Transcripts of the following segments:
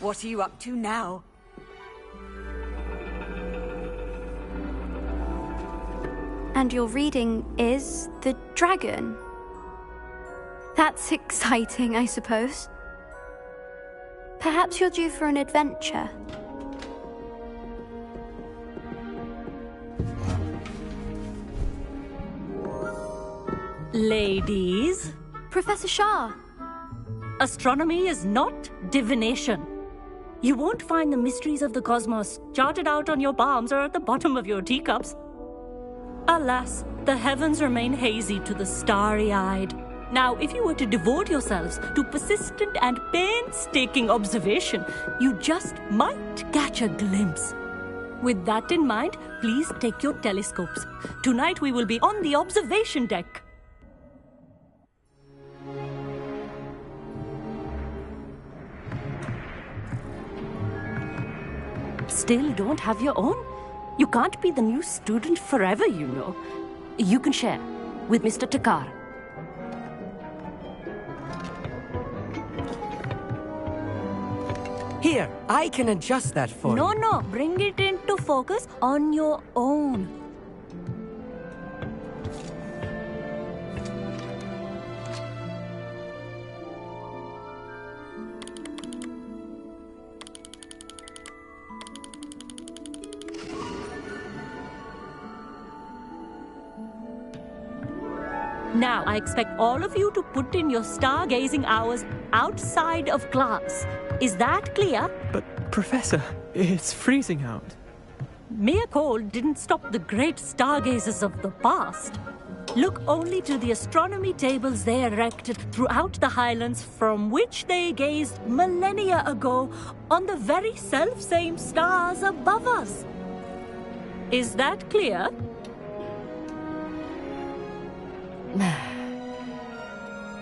What are you up to now? And your reading is the dragon. That's exciting, I suppose. Perhaps you're due for an adventure. Ladies, Professor Shah. astronomy is not divination. You won't find the mysteries of the cosmos charted out on your palms or at the bottom of your teacups. Alas, the heavens remain hazy to the starry-eyed. Now, if you were to devote yourselves to persistent and painstaking observation, you just might catch a glimpse. With that in mind, please take your telescopes. Tonight we will be on the observation deck. Still don't have your own? You can't be the new student forever, you know. You can share with Mr. Takar. Here, I can adjust that for you. No, bring it into focus on your own. Now, I expect all of you to put in your stargazing hours outside of class. Is that clear? But, Professor, it's freezing out. Mere cold didn't stop the great stargazers of the past. Look only to the astronomy tables they erected throughout the highlands from which they gazed millennia ago on the very self-same stars above us. Is that clear?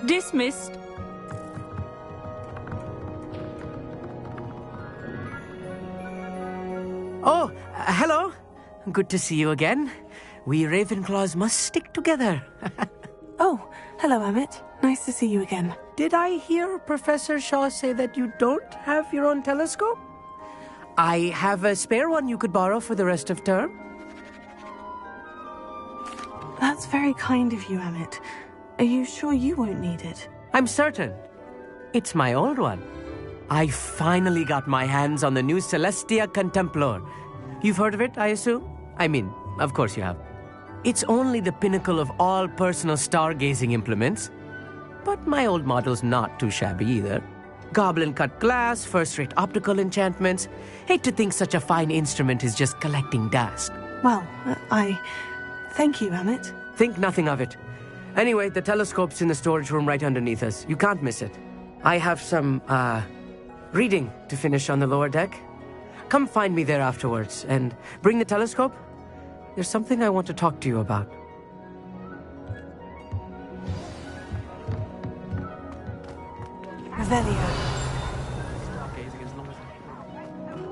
Dismissed. Oh, hello. Good to see you again. We Ravenclaws must stick together. Oh, hello, Emmett. Nice to see you again. Did I hear Professor Shaw say that you don't have your own telescope? I have a spare one you could borrow for the rest of term. That's very kind of you, Emmett. Are you sure you won't need it? I'm certain. It's my old one. I finally got my hands on the new Celestia Contemplor. You've heard of it, I assume? I mean, of course you have. It's only the pinnacle of all personal stargazing implements. But my old model's not too shabby either. Goblin-cut glass, first-rate optical enchantments. Hate to think such a fine instrument is just collecting dust. Well, thank you, Emmett. Think nothing of it. Anyway, the telescope's in the storage room right underneath us. You can't miss it. I have some, reading to finish on the lower deck. Come find me there afterwards, and bring the telescope. There's something I want to talk to you about. Revelio. Stargazing as long as I can.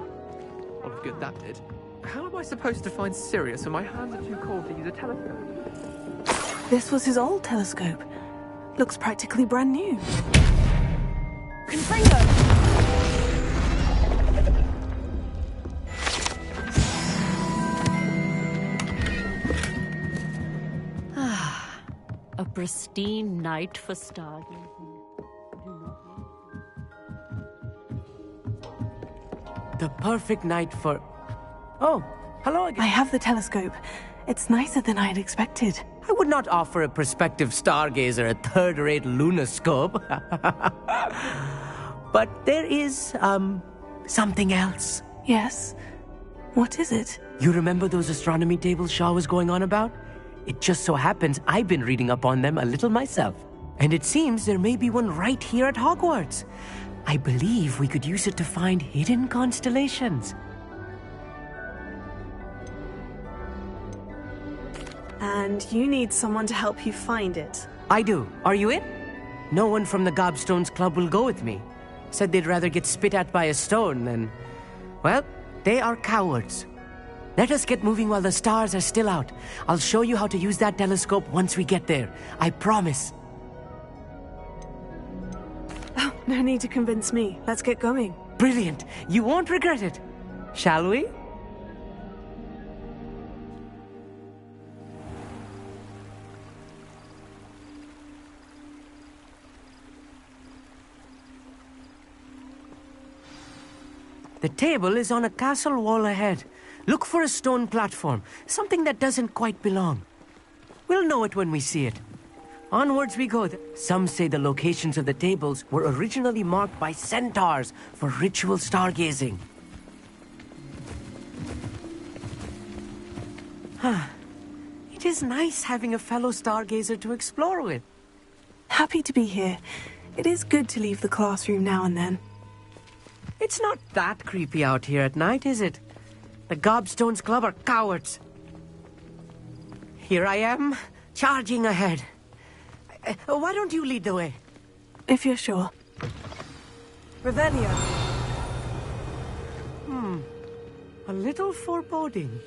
What a good that did. How am I supposed to find Sirius when my hands are too cold to use a telescope? This was his old telescope. Looks practically brand new. Confringo! A pristine night for stargazing. The perfect night for... Oh, hello again. I have the telescope. It's nicer than I had expected. I would not offer a prospective stargazer a third-rate lunoscope. But there is, something else. Yes? What is it? You remember those astronomy tables Shaw was going on about? It just so happens I've been reading up on them a little myself. And it seems there may be one right here at Hogwarts. I believe we could use it to find hidden constellations. And you need someone to help you find it. I do. Are you in? No one from the Gobstones Club will go with me. Said they'd rather get spit at by a stone than... Well, they are cowards. Let us get moving while the stars are still out. I'll show you how to use that telescope once we get there. I promise. Oh, no need to convince me. Let's get going. Brilliant. You won't regret it. Shall we? The table is on a castle wall ahead. Look for a stone platform, something that doesn't quite belong. We'll know it when we see it. Onwards we go. Some say the locations of the tables were originally marked by centaurs for ritual stargazing. It is nice having a fellow stargazer to explore with. Happy to be here. It is good to leave the classroom now and then. It's not that creepy out here at night, is it? The Gobstones Club are cowards. Here I am, charging ahead. Why don't you lead the way? If you're sure. Revelio. A little foreboding.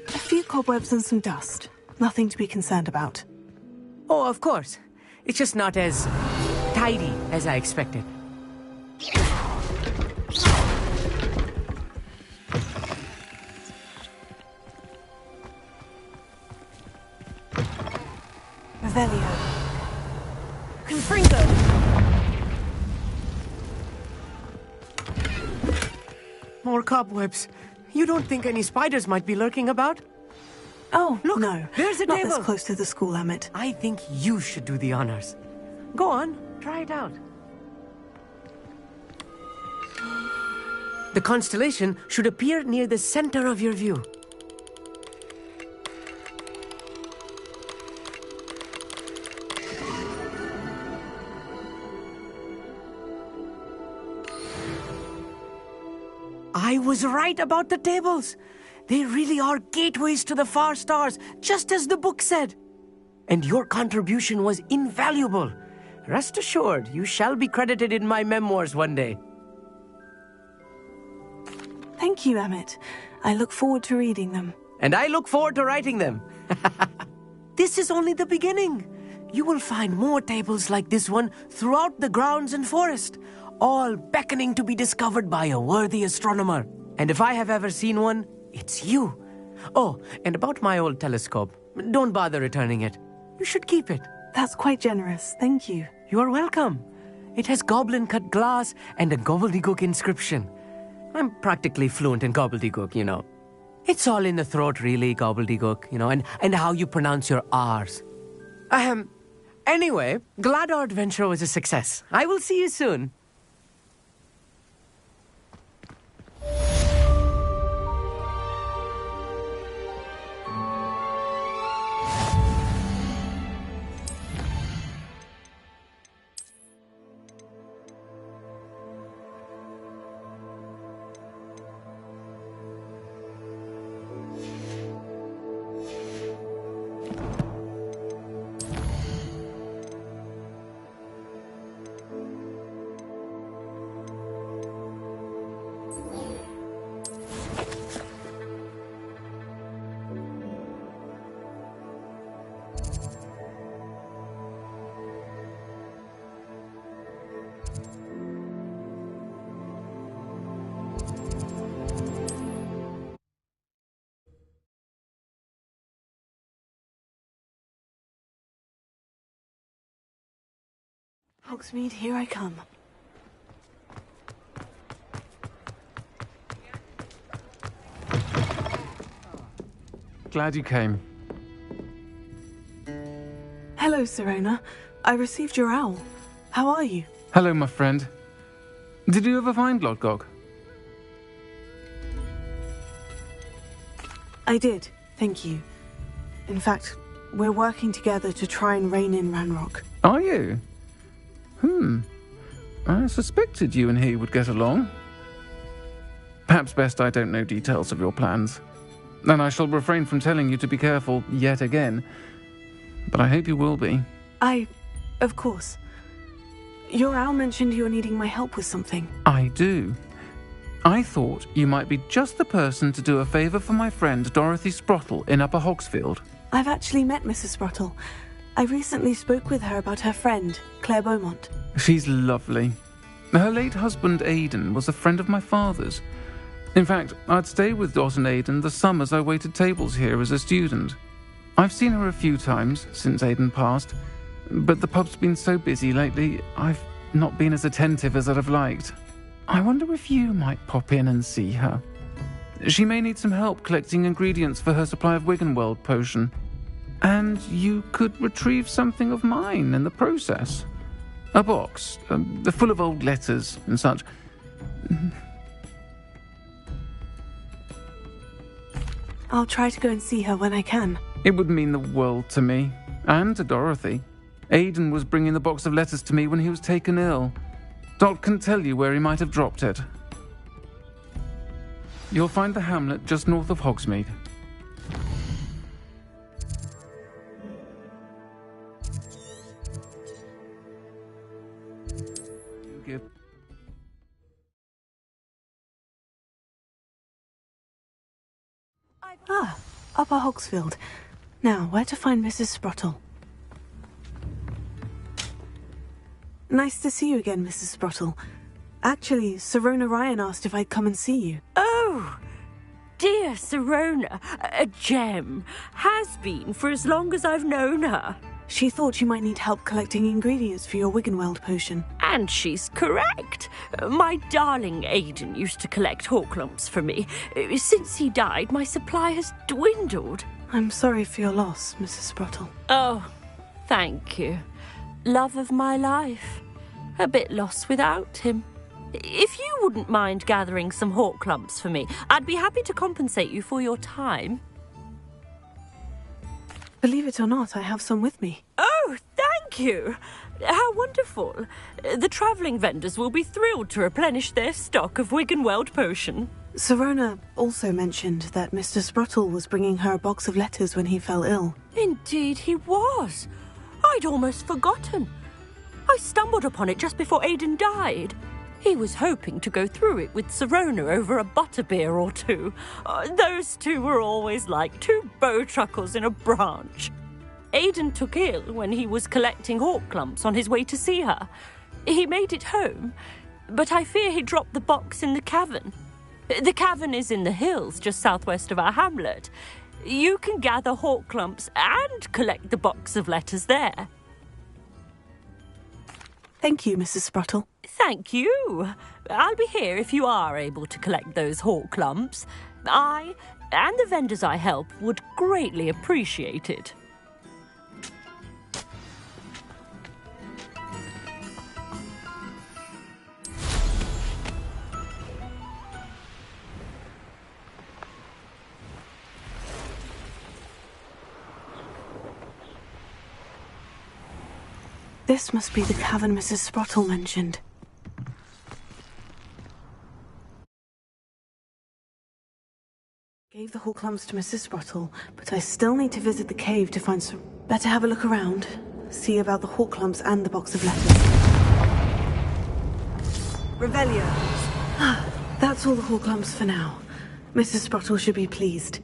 A few cobwebs and some dust. Nothing to be concerned about. Oh, of course. It's just not as tidy as I expected. Revelio. Confringo. More cobwebs. You don't think any spiders might be lurking about? Oh, Look, no. there's a Not table. this close to the school, Amit. I think you should do the honors. Go on, try it out. The constellation should appear near the center of your view. I was right about the tables. They really are gateways to the far stars, just as the book said. And your contribution was invaluable. Rest assured, you shall be credited in my memoirs one day. Thank you, Amit. I look forward to reading them. And I look forward to writing them. This is only the beginning. You will find more tables like this one throughout the grounds and forest, all beckoning to be discovered by a worthy astronomer. And if I have ever seen one, it's you. Oh, and about my old telescope, don't bother returning it. You should keep it. That's quite generous. Thank you. You are welcome. It has goblin-cut glass and a gobbledygook inscription. I'm practically fluent in gobbledygook, you know. It's all in the throat, really, gobbledygook, you know, and how you pronounce your R's. Anyway, glad our adventure was a success. I will see you soon. Hogsmeade, here I come. Glad you came. Hello, Sirona. I received your owl. How are you? Hello, my friend. Did you ever find Lodgok? I did, thank you. In fact, we're working together to try and rein in Ranrock. Are you? I suspected you and he would get along. Perhaps best I don't know details of your plans. And I shall refrain from telling you to be careful yet again. But I hope you will be. Of course. Your owl mentioned you're needing my help with something. I do. I thought you might be just the person to do a favour for my friend Dorothy Sprottle in Upper Hogsfield. I've actually met Mrs. Sprottle. I recently spoke with her about her friend, Claire Beaumont. She's lovely. Her late husband, Aidan, was a friend of my father's. In fact, I'd stay with Dot and Aidan the summers I waited tables here as a student. I've seen her a few times since Aidan passed, but the pub's been so busy lately, I've not been as attentive as I'd have liked. I wonder if you might pop in and see her. She may need some help collecting ingredients for her supply of Wiggenweld potion. And you could retrieve something of mine in the process. A box, full of old letters and such. I'll try to go and see her when I can. It would mean the world to me, and to Dorothy. Aidan was bringing the box of letters to me when he was taken ill. Dot can tell you where he might have dropped it. You'll find the hamlet just north of Hogsmeade. Ah, Upper Hogsfield. Now, where to find Mrs. Sprottle? Nice to see you again, Mrs. Sprottle. Actually, Sirona Ryan asked if I'd come and see you. Oh, dear Sirona, a gem. Has been for as long as I've known her. She thought you might need help collecting ingredients for your Wiggenweld potion. And she's correct. My darling Aidan used to collect Horklumps for me. Since he died, my supply has dwindled. I'm sorry for your loss, Mrs. Sprottle. Oh, thank you. Love of my life. A bit lost without him. If you wouldn't mind gathering some Horklumps for me, I'd be happy to compensate you for your time. Believe it or not, I have some with me. Oh, thank you. How wonderful. The travelling vendors will be thrilled to replenish their stock of Wiggenweld potion. Sirona also mentioned that Mr. Sprottle was bringing her a box of letters when he fell ill. Indeed he was. I'd almost forgotten. I stumbled upon it just before Aidan died. He was hoping to go through it with Sirona over a butterbeer or two. Those two were always like two bowtruckles in a branch. Aidan took ill when he was collecting Horklumps on his way to see her. He made it home, but I fear he dropped the box in the cavern. The cavern is in the hills just southwest of our hamlet. You can gather Horklumps and collect the box of letters there. Thank you, Mrs. Sprottle. Thank you. I'll be here if you are able to collect those Horklumps. I and the vendors I help would greatly appreciate it. This must be the cavern Mrs. Sprottle mentioned. Gave the Horklumps to Mrs. Sprottle, but I still need to visit the cave to find some... Better have a look around. See about the Horklumps and the box of letters. Revelio. That's all the Horklumps for now. Mrs. Sprottle should be pleased.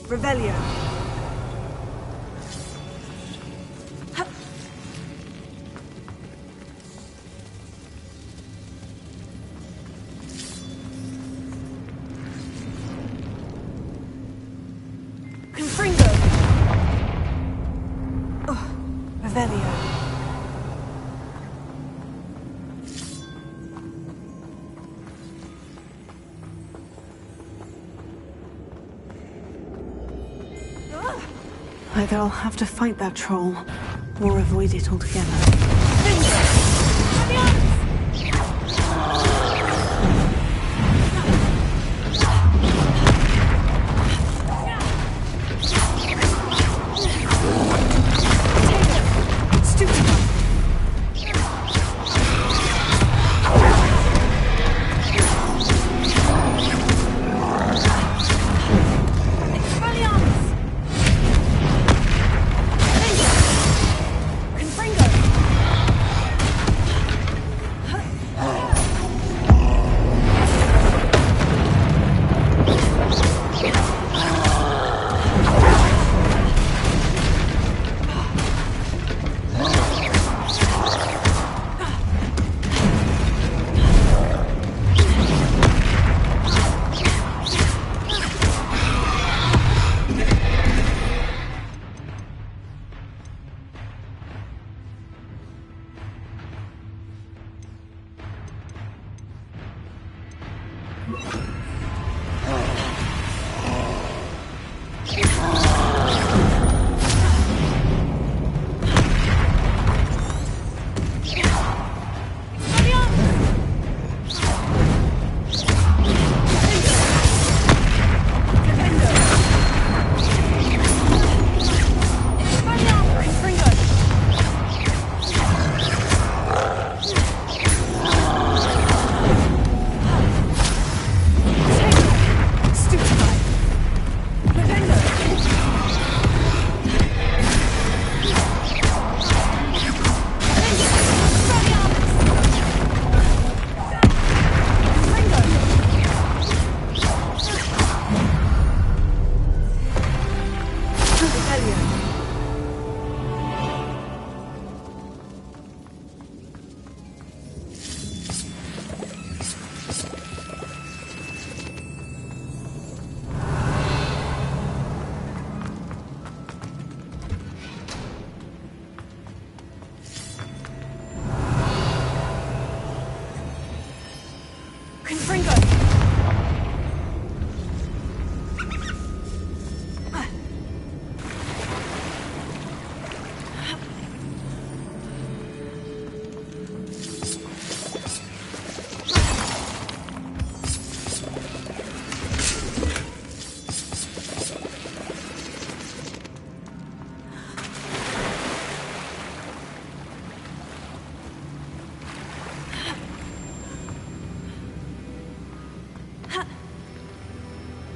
Revelio. Confringo. Revelio. Either I'll have to fight that troll, or avoid it altogether.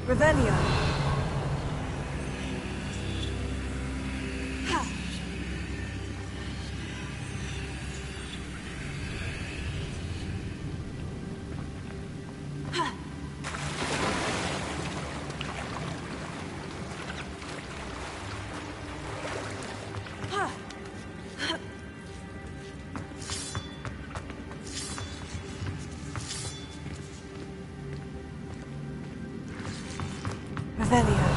Revelio. Revelio.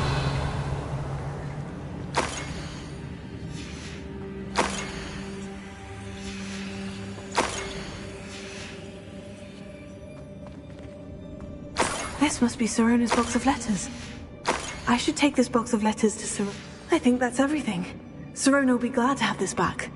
This must be Sirona's box of letters. I should take this box of letters to Sirona. I think that's everything. Sirona will be glad to have this back.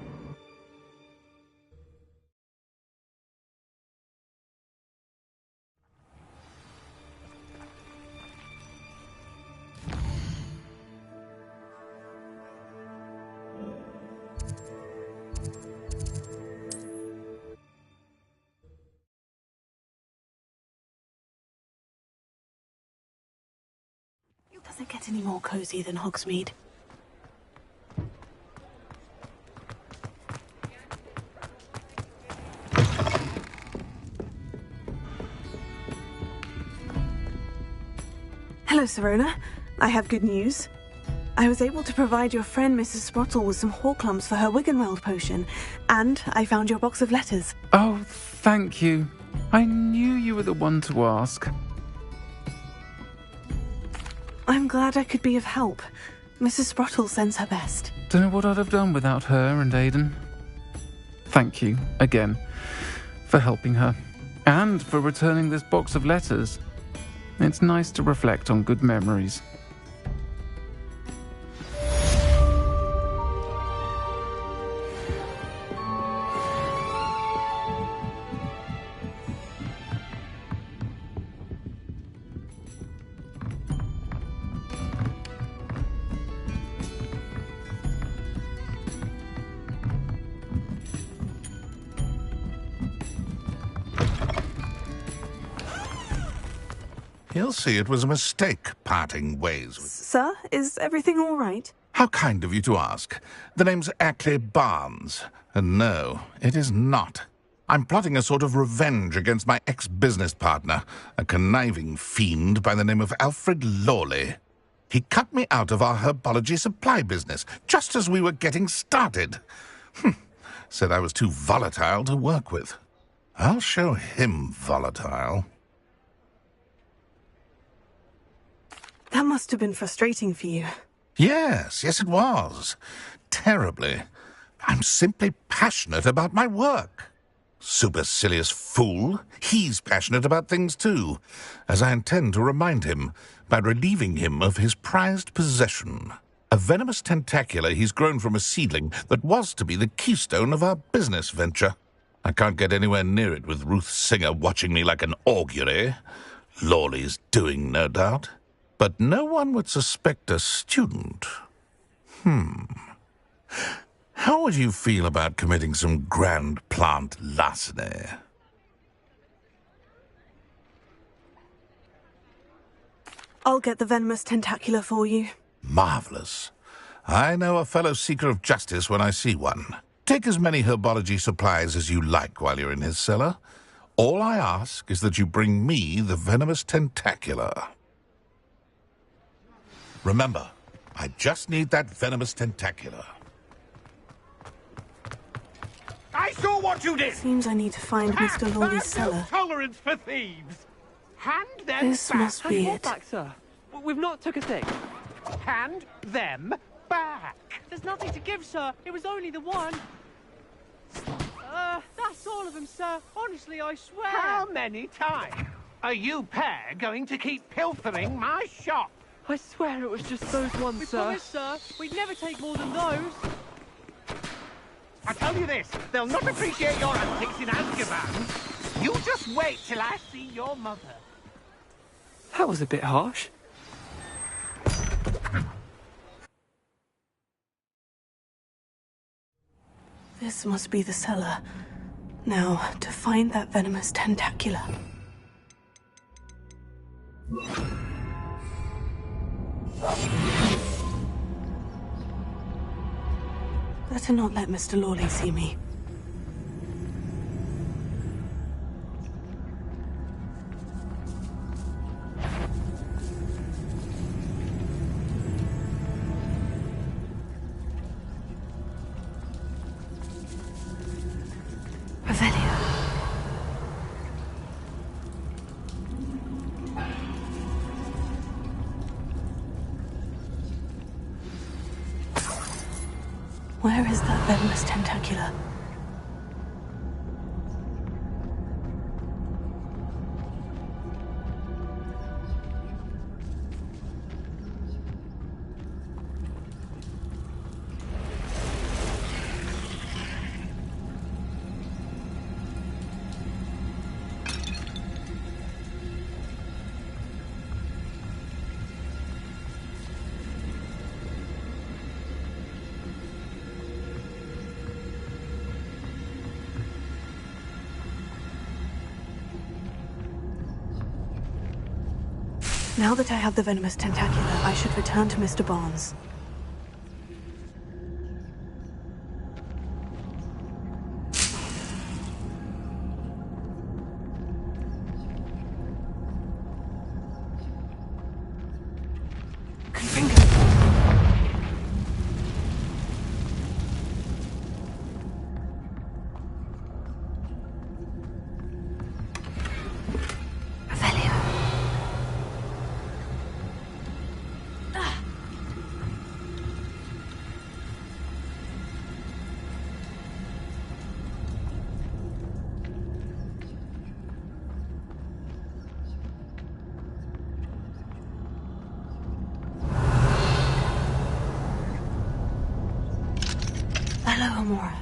Does it get any more cozy than Hogsmeade? Hello, Sirona. I have good news. I was able to provide your friend Mrs. Sprottle with some Horklumps for her Wiggenweld potion, and I found your box of letters. Oh, thank you. I knew you were the one to ask. I'm glad I could be of help. Mrs. Sprottle sends her best. Don't know what I'd have done without her and Aidan. Thank you, again, for helping her, and for returning this box of letters. It's nice to reflect on good memories. He'll see it was a mistake parting ways with... Sir, is everything all right? How kind of you to ask. The name's Ackley Barnes. And no, it is not. I'm plotting a sort of revenge against my ex-business partner, a conniving fiend by the name of Alfred Lawley. He cut me out of our herbology supply business, just as we were getting started. Said I was too volatile to work with. I'll show him volatile. That must have been frustrating for you. Yes, it was. Terribly. I'm simply passionate about my work. Supercilious fool. He's passionate about things too, as I intend to remind him by relieving him of his prized possession. A venomous tentacula he's grown from a seedling that was to be the keystone of our business venture. I can't get anywhere near it with Ruth Singer watching me like an augury. Lawley's doing, no doubt. But no one would suspect a student. How would you feel about committing some grand plant larceny? I'll get the venomous tentacula for you. Marvelous. I know a fellow seeker of justice when I see one. Take as many herbology supplies as you like while you're in his cellar. All I ask is that you bring me the venomous tentacula. Remember, I just need that venomous tentacula. I saw what you did! Seems I need to find Mr. Lawley's cellar. Tolerance for thieves! Hand them This back. must be it. Back, sir. We've not took a thing. Hand them back! There's nothing to give, sir. It was only the one. That's all of them, sir. Honestly, I swear. How many times are you pair going to keep pilfering my shop? I swear it was just those ones, We sir. promise, sir. We'd never take more than those. I tell you this, they'll not appreciate your antics in Azkaban. You just wait till I see your mother. That was a bit harsh. This must be the cellar. Now, to find that venomous tentacula. Better not let Mr. Lawley see me. Where is that venomous tentacula? Now that I have the venomous tentacula, I should return to Mr. Barnes. Hello, Amora.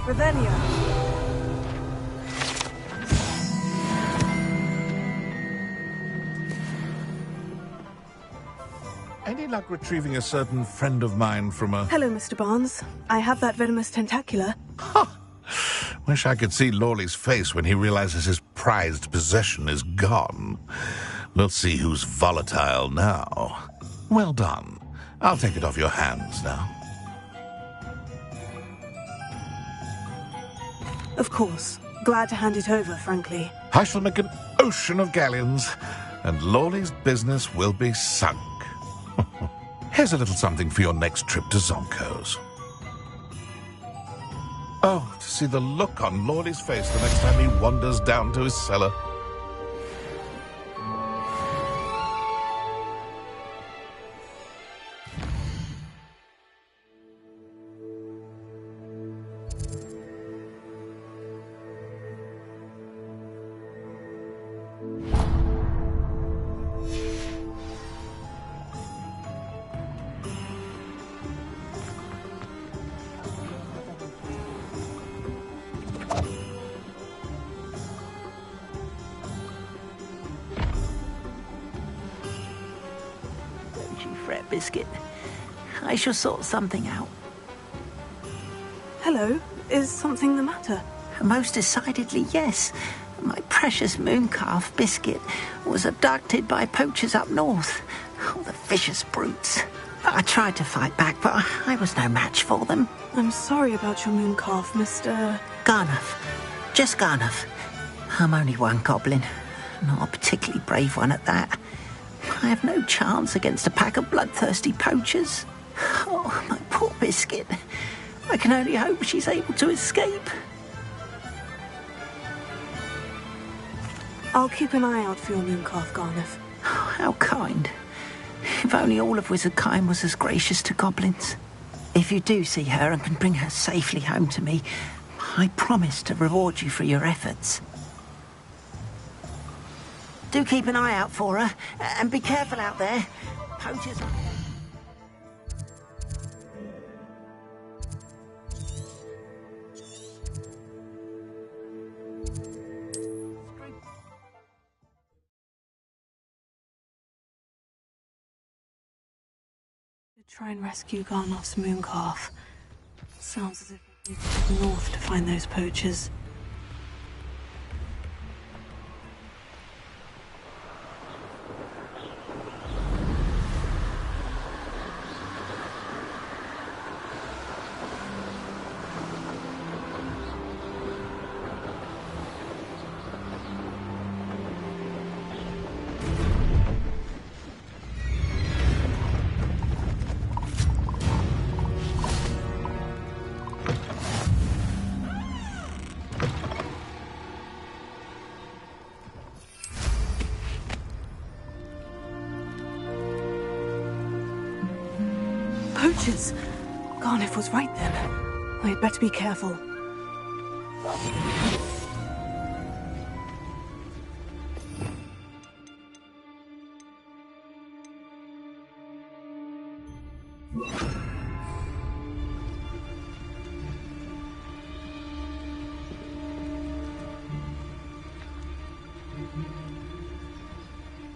Revelio. Any luck retrieving a certain friend of mine from a... Hello, Mr. Barnes. I have that venomous tentacula. Wish I could see Lawley's face when he realizes his prized possession is gone. We'll see who's volatile now. Well done. I'll take it off your hands now. Of course. Glad to hand it over, frankly. I shall make an ocean of galleons, and Lawley's business will be sunk. Here's a little something for your next trip to Zonko's. Oh, to see the look on Lawley's face the next time he wanders down to his cellar. Fret, Biscuit. I shall sort something out. Hello. Is something the matter? Most decidedly, yes. My precious moon calf, Biscuit, was abducted by poachers up north. Oh, the vicious brutes. I tried to fight back, but I was no match for them. I'm sorry about your moon calf, Mr... Garnuff. Just Garnuff. I'm only one goblin. Not a particularly brave one at that. I have no chance against a pack of bloodthirsty poachers. Oh, my poor Biscuit. I can only hope she's able to escape. I'll keep an eye out for your moon calf, Garnuff. Oh, how kind. If only all of Wizardkind was as gracious to goblins. If you do see her and can bring her safely home to me, I promise to reward you for your efforts. Do keep an eye out for her, and be careful out there. Poachers are... Try and rescue Garnoff's moon calf. Sounds as if we need to head north to find those poachers. Poachers! Garnoff was right then. I'd better be careful.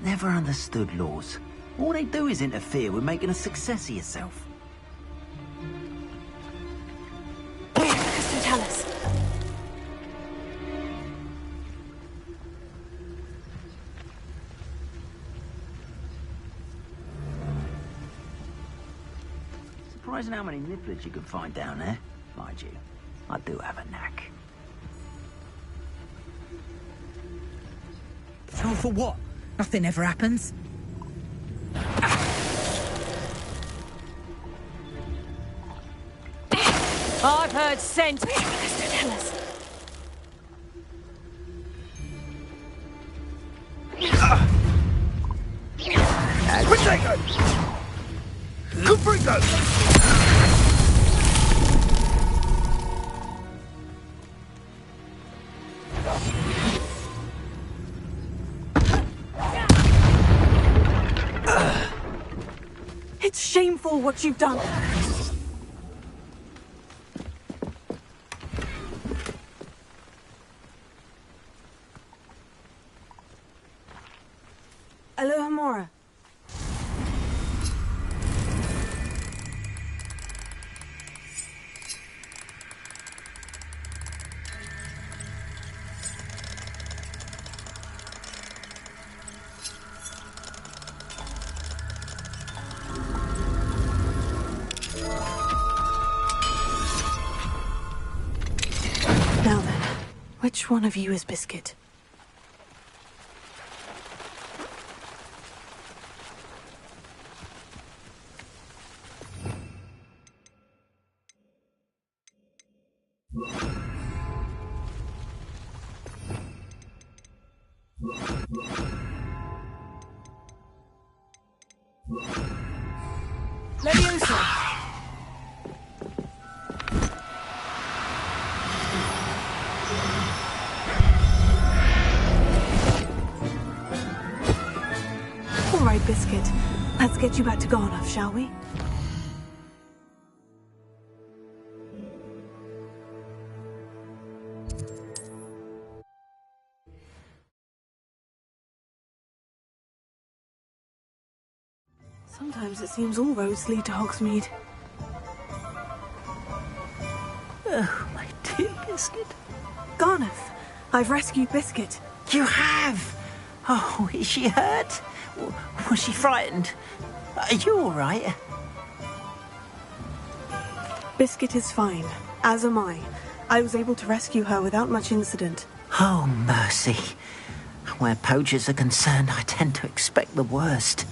Never understood laws. All they do is interfere with making a success of yourself. Tell us. Surprising how many nibblers you can find down there. Mind you, I do have a knack. So for what? Nothing ever happens. I've heard scent. Tell us. Potato! Cuprico! It's shameful what you've done. Which one of you is Biscuit? Leviosa! All right, Biscuit. Let's get you back to Garnoff, shall we? Sometimes it seems all roads lead to Hogsmeade. Oh, my dear Biscuit. Garnoff, I've rescued Biscuit. You have? Oh, is she hurt? Was she frightened? Are you all right? Biscuit is fine, as am I. I was able to rescue her without much incident. Oh, mercy. Where poachers are concerned, I tend to expect the worst.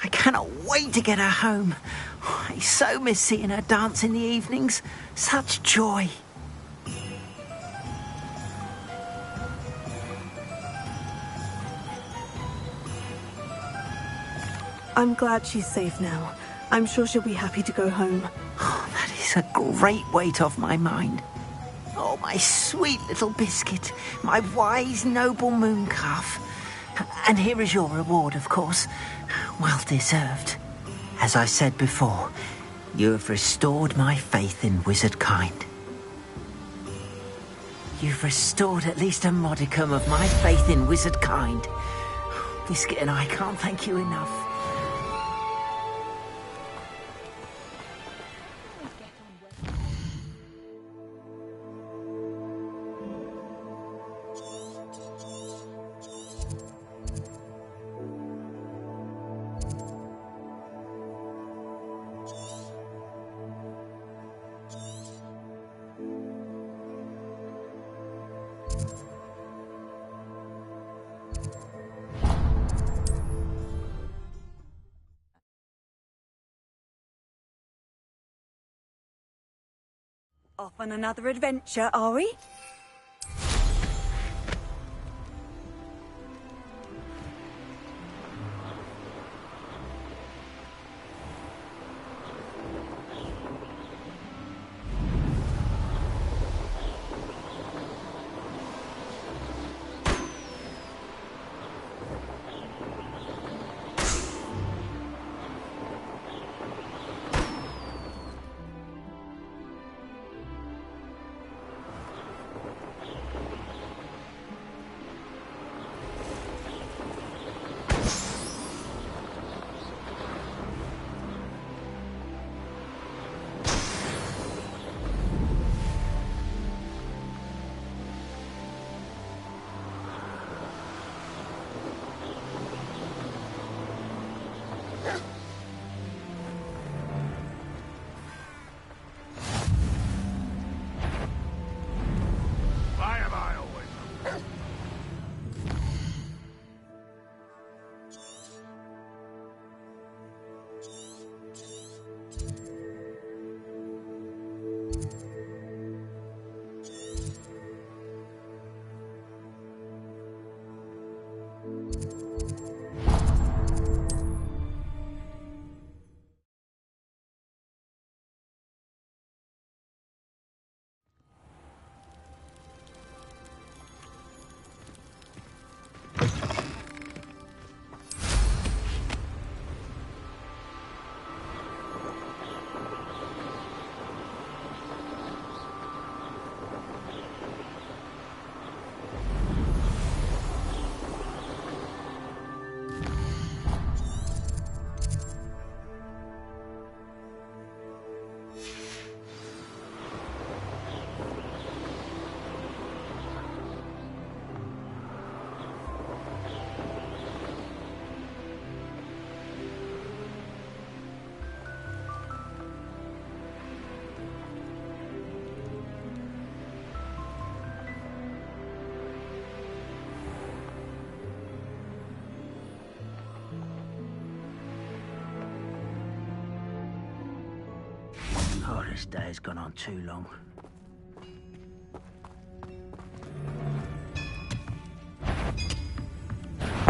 I cannot wait to get her home. I so miss seeing her dance in the evenings. Such joy. I'm glad she's safe now. I'm sure she'll be happy to go home. Oh, that is a great weight off my mind. Oh, my sweet little Biscuit, my wise, noble moon calf. And here is your reward, of course. Well deserved. As I said before, you have restored my faith in wizard kind. You've restored at least a modicum of my faith in wizard kind. Biscuit and I can't thank you enough. Off on another adventure, are we? Oh, this day has gone on too long.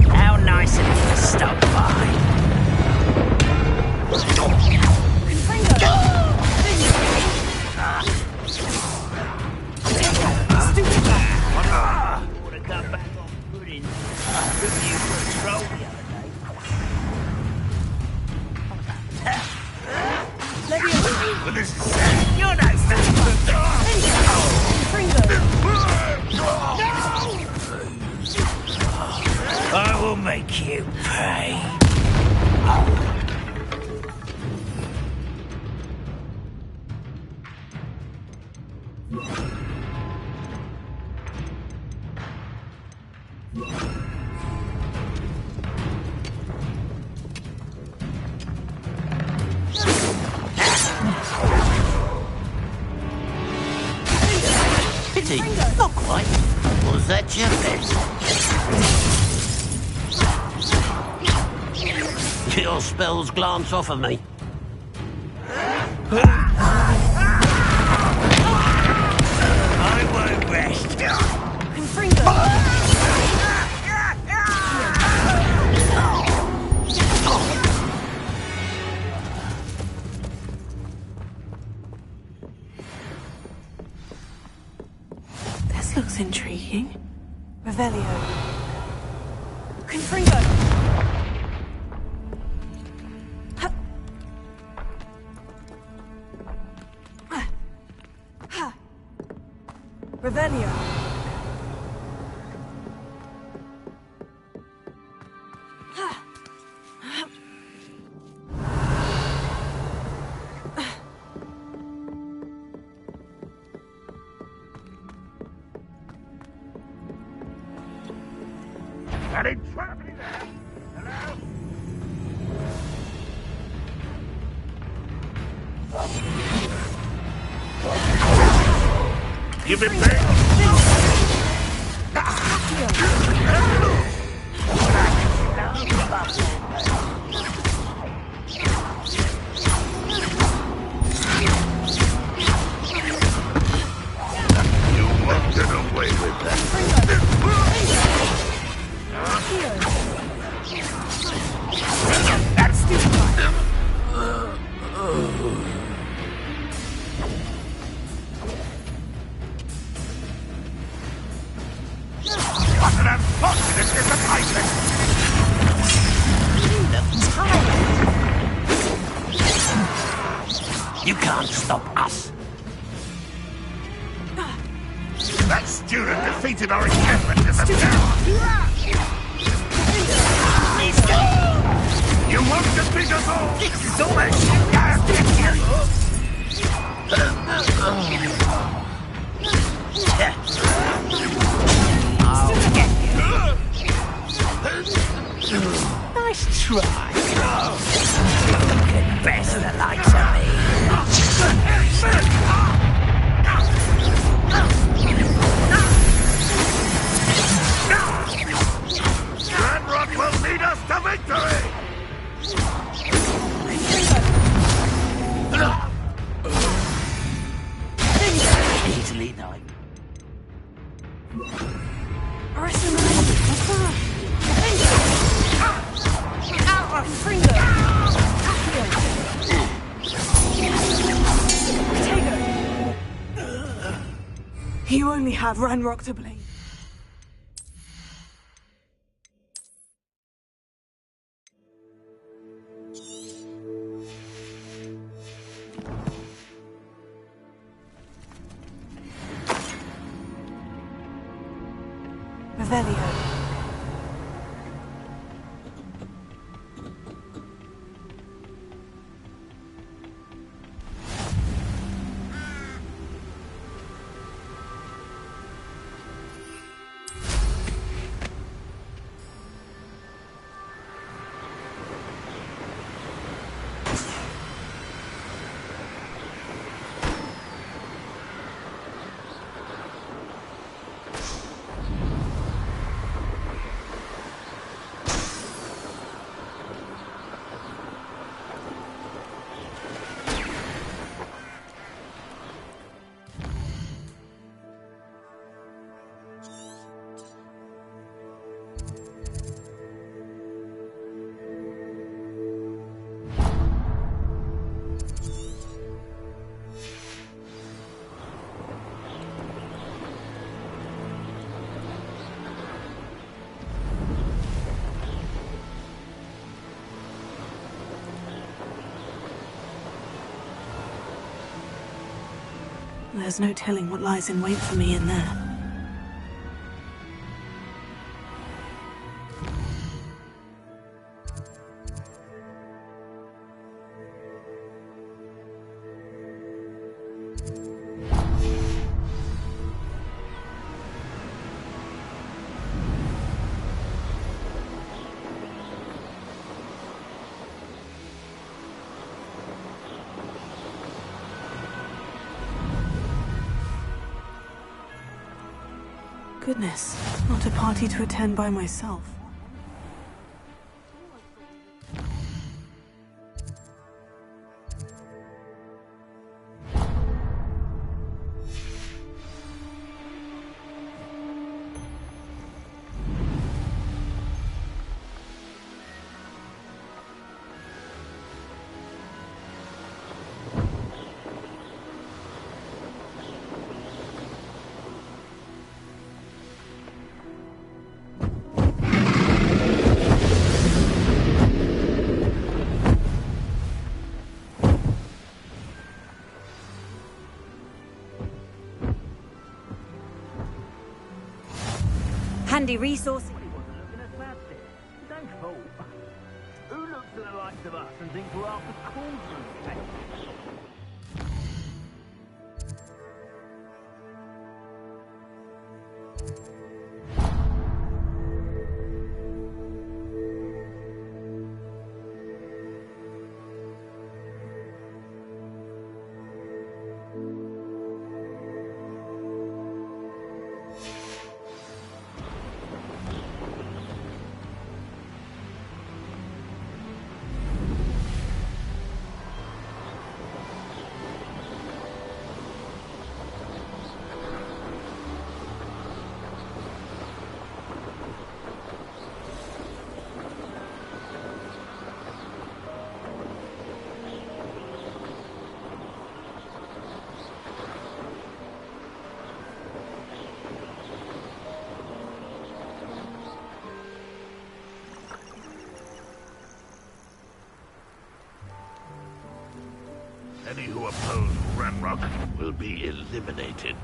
How nice of you to stop by. Would have got back on pudding. Took you for a stroll the other day. You're no I will make you pay. Pity, not quite. Was that your best? Your spells glance off of me. I won't rest. This looks intriguing. Revelio. Confringo! Revelio. That ain't traveling there. Hello? You've been paying. You won't get away with that. That's what an unfortunate disappointment! You can't stop us. That student defeated our encampment in the tower! You won't defeat us all! This is almost... I'll get you. Nice try. You can best the likes of me. Ranrock will lead us to victory! Easily done. You only have Ranrock to blame. Revelio. There's no telling what lies in wait for me in there. Goodness, not a party to attend by myself. Handy resource. Don't fool. Who looks at the likes of us and thinks we're after cauldrons? Any who oppose Ranrock will be eliminated.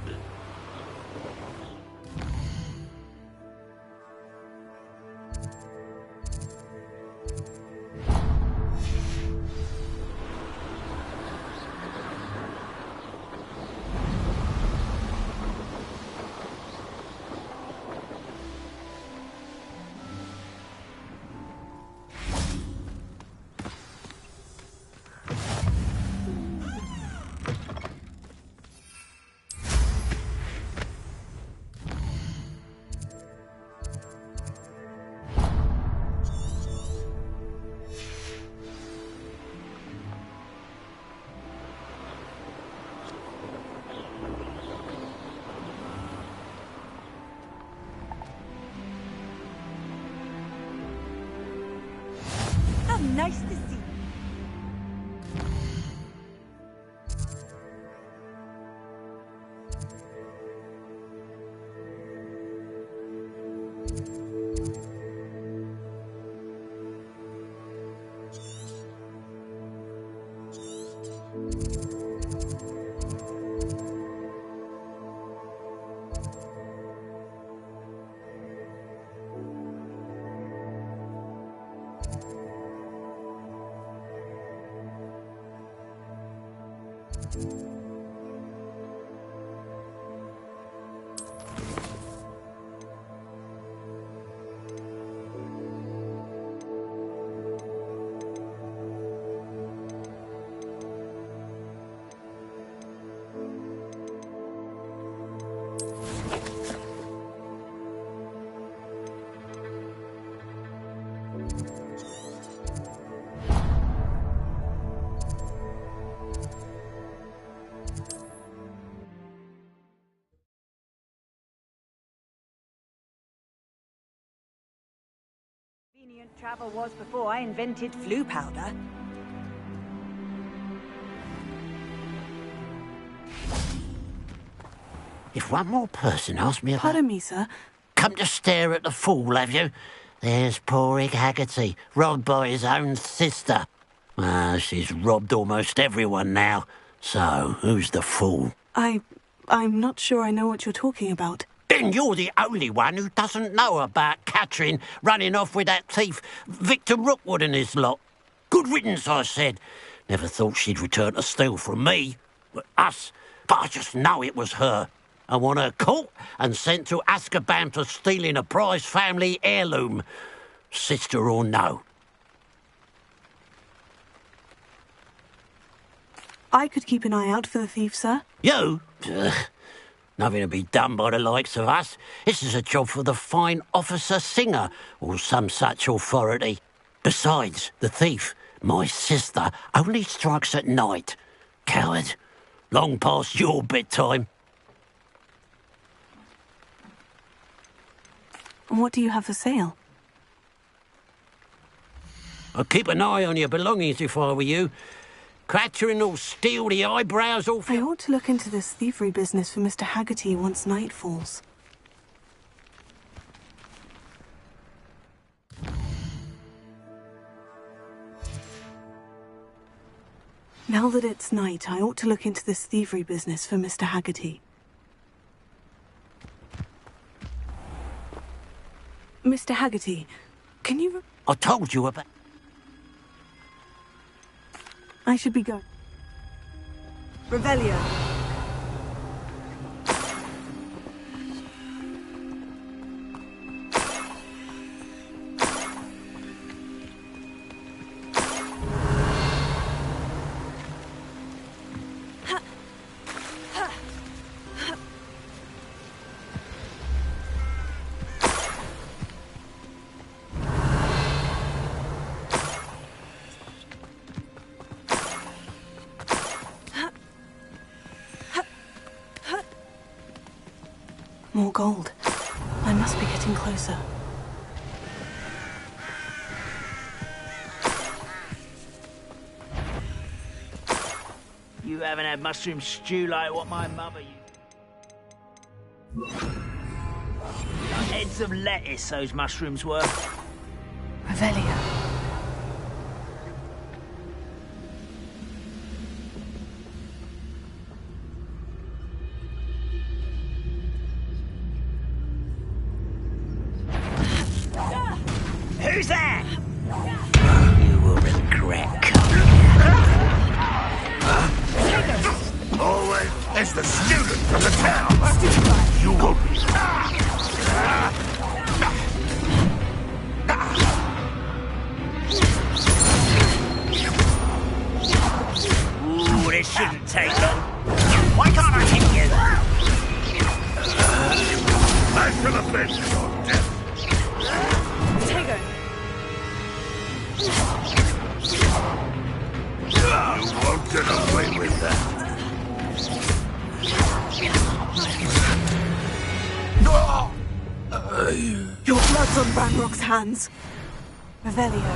How nice to see you. Convenient travel was before I invented flu powder. If one more person asks me about... Pardon me, sir. Come to stare at the fool, have you? There's poor Ig Haggerty, robbed by his own sister. She's robbed almost everyone now. So, who's the fool? I I'm not sure I know what you're talking about. Then you're the only one who doesn't know about Catherine running off with that thief Victor Rookwood and his lot. Good riddance, I said. Never thought she'd return to steal from me, us, but I just know it was her. I want her caught and sent to Azkaban for stealing a prize family heirloom, sister or no. I could keep an eye out for the thief, sir. You? Ugh. Nothing to be done by the likes of us. This is a job for the fine officer Singer, or some such authority. Besides, the thief, my sister, only strikes at night. Coward. Long past your bedtime. What do you have for sale? I'd keep an eye on your belongings if I were you. Catherine will steal the eyebrows off I you. ought to look into this thievery business for Mr. Haggerty once night falls. Now that it's night, I ought to look into this thievery business for Mr. Haggerty. Mr. Haggerty, can you... I told you about... I should be going. Revelio. More gold. I must be getting closer. You haven't had mushroom stew like what my mother used. Like heads of lettuce, those mushrooms were. Revelio. Who's that? You will regret coming. Always, it's the student from the town. You will be... Ooh, this shouldn't take long. Why can't I hit you? I should have been your death. Tego. You won't get away with that. Your blood's on Ranrock's hands. Revelio.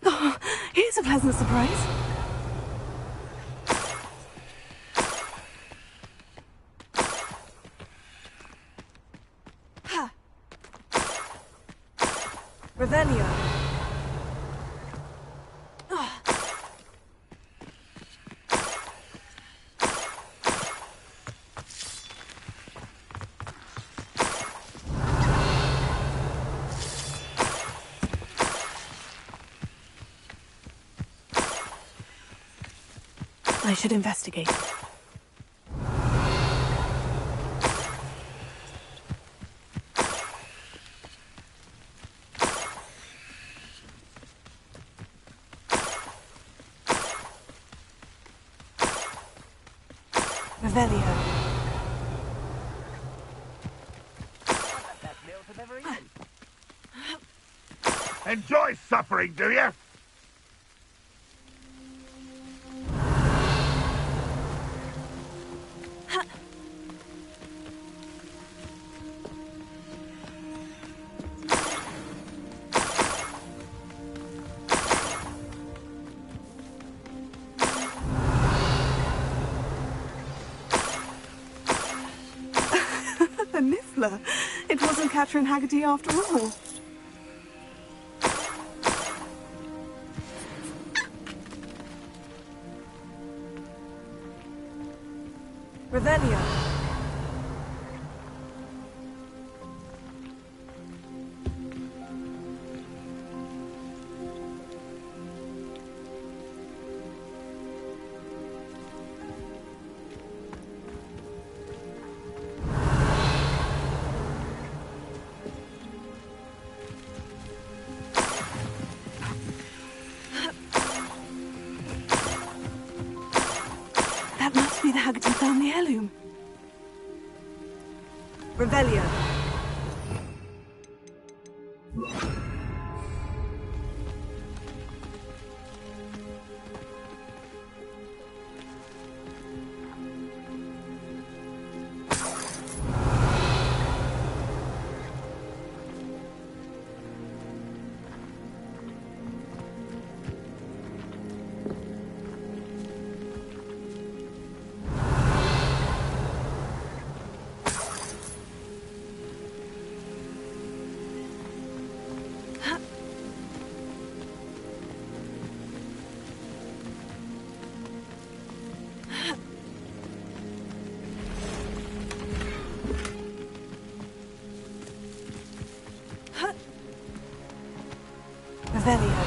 Oh, here's a pleasant surprise. Ha. Revelio. Ah. I should investigate. Revelio. Enjoy suffering, do you? traveller. It wasn't Catherine Haggerty after all. Revelio. That must be the Haggerty family heirloom. Revelio. Revelio.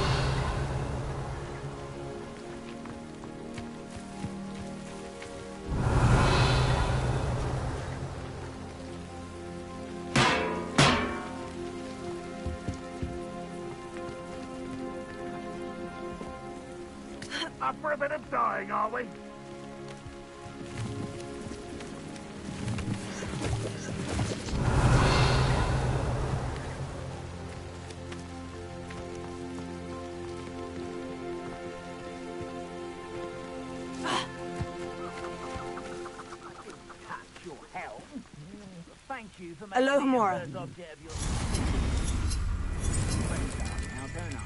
Up for a bit of dying, are we? Thank you for Alohomora. making me a first object of your... Now, don't I?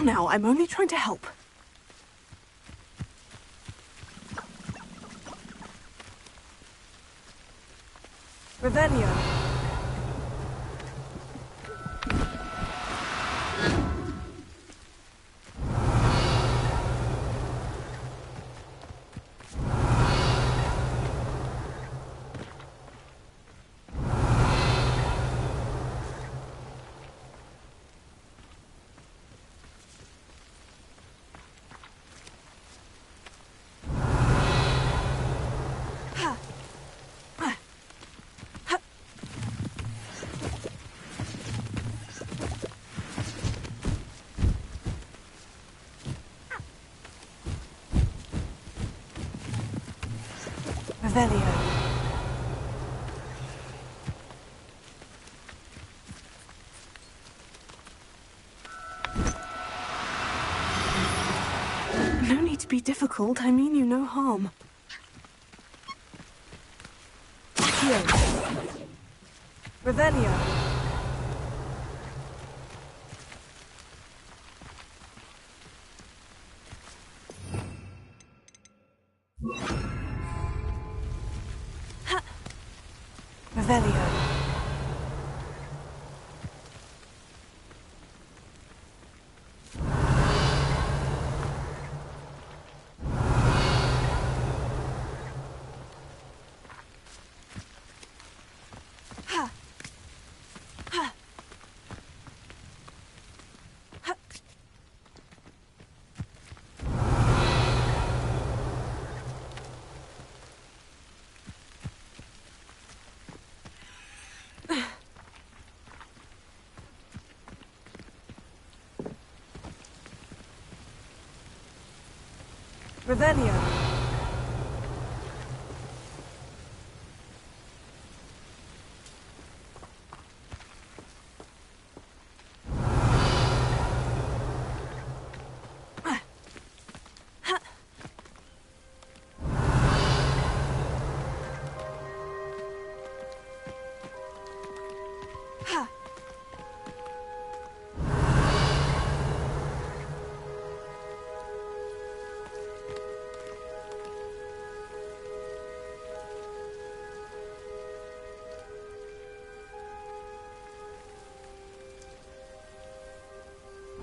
Now, I'm only trying to help. Revelio. Revelio. No need to be difficult. I mean you no harm. Here. Revelio. Revelio. Revelio.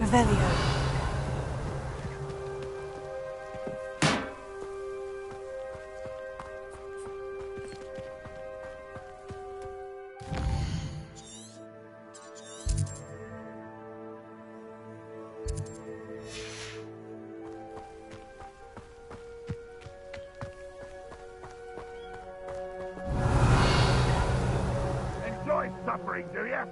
Revelio. Enjoy suffering, do you?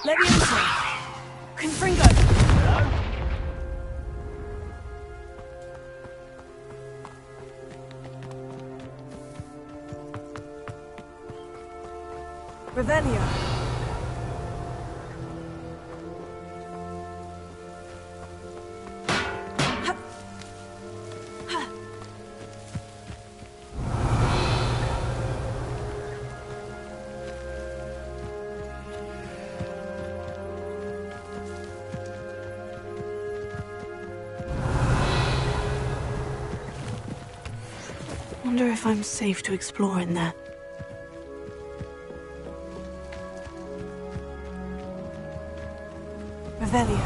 Leviosa! Confringo! Revelio. Wonder if I'm safe to explore in there. Revelio.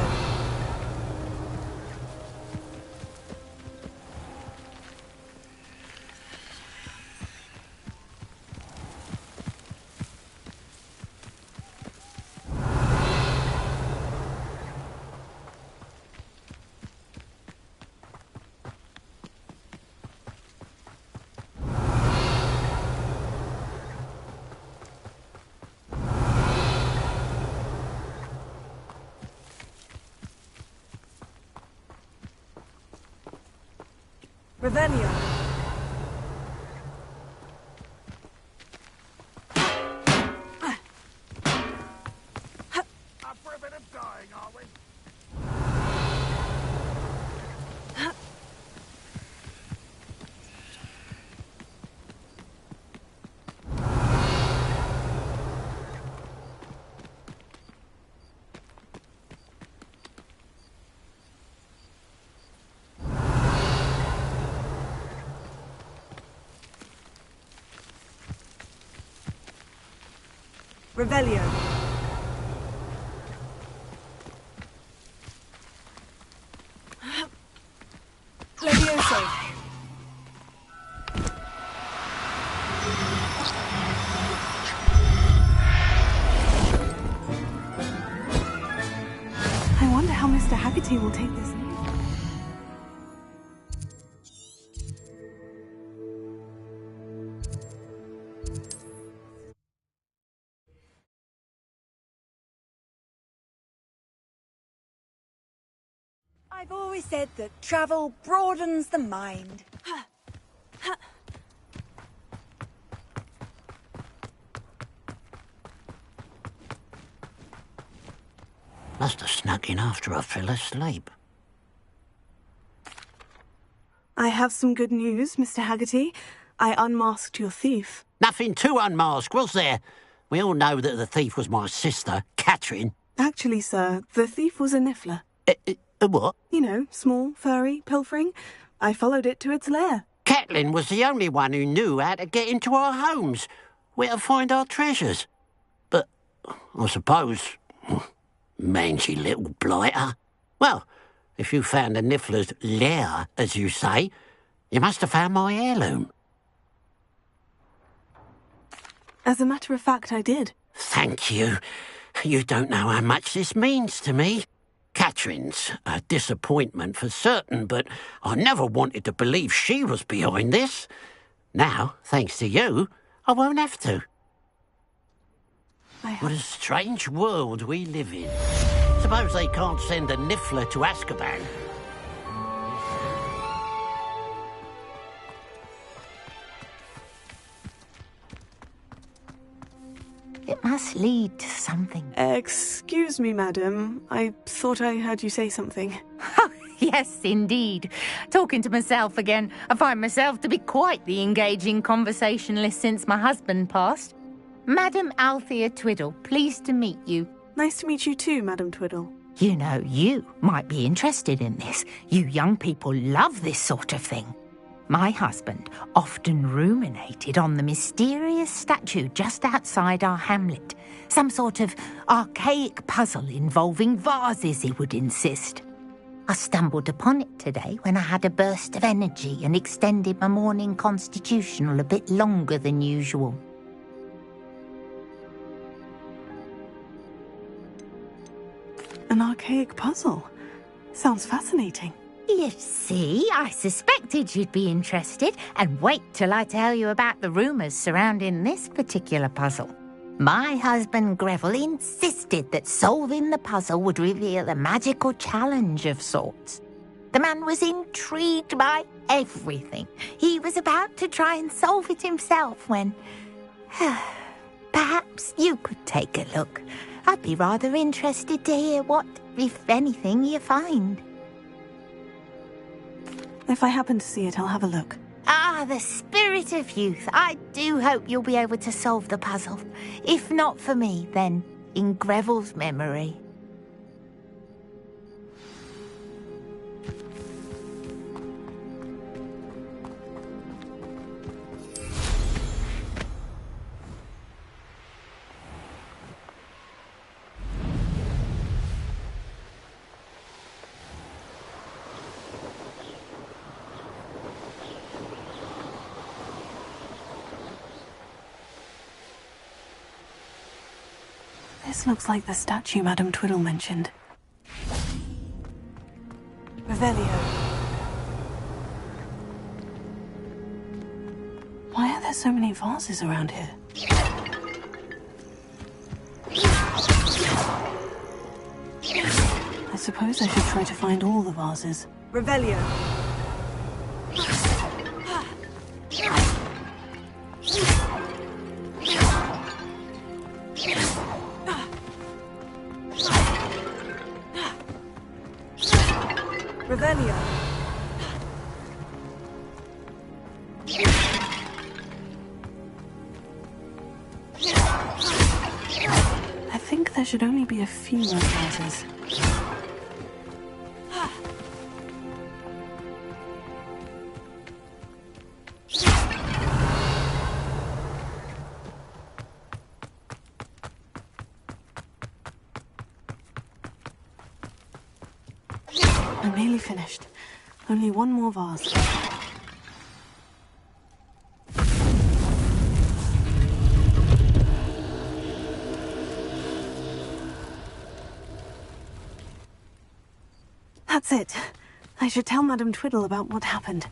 Revelio. Up for a bit of dying, are we? Revelio. Levioso. I wonder how Mr. Haggerty will take this news. I've always said that travel broadens the mind. Must have snuck in after I fell asleep. I have some good news, Mr. Haggerty. I unmasked your thief. Nothing to unmask, was there? We all know that the thief was my sister, Catherine. Actually, sir, the thief was a niffler. A what? You know, small, furry, pilfering. I followed it to its lair. Catelyn was the only one who knew how to get into our homes, where to find our treasures. But I suppose, mangy little blighter. Well, if you found the niffler's lair, as you say, you must have found my heirloom. As a matter of fact, I did. Thank you. You don't know how much this means to me. Catherine's a disappointment for certain, but I never wanted to believe she was behind this. Now, thanks to you, I won't have to. What a strange world we live in. Suppose they can't send a niffler to Azkaban. It must lead to something. Excuse me, madam. I thought I heard you say something. Yes, indeed. Talking to myself again. I find myself to be quite the engaging conversationalist since my husband passed. Madam Althea Twiddle, pleased to meet you. Nice to meet you too, Madam Twiddle. You know, you might be interested in this. You young people love this sort of thing. My husband often ruminated on the mysterious statue just outside our hamlet. Some sort of archaic puzzle involving vases, he would insist. I stumbled upon it today when I had a burst of energy and extended my morning constitutional a bit longer than usual. An archaic puzzle. Sounds fascinating. You see, I suspected you'd be interested, and wait till I tell you about the rumours surrounding this particular puzzle. My husband Greville insisted that solving the puzzle would reveal a magical challenge of sorts. The man was intrigued by everything. He was about to try and solve it himself when... Perhaps you could take a look. I'd be rather interested to hear what, if anything, you find. If I happen to see it, I'll have a look. Ah, the spirit of youth. I do hope you'll be able to solve the puzzle. If not for me, then in Greville's memory. This looks like the statue Madame Twiddle mentioned. Revelio. Why are there so many vases around here? I suppose I should try to find all the vases. Revelio. Revelio. I think there should only be a few more vases. I'm nearly finished. Only one more vase. That's it. I should tell Madame Twiddle about what happened.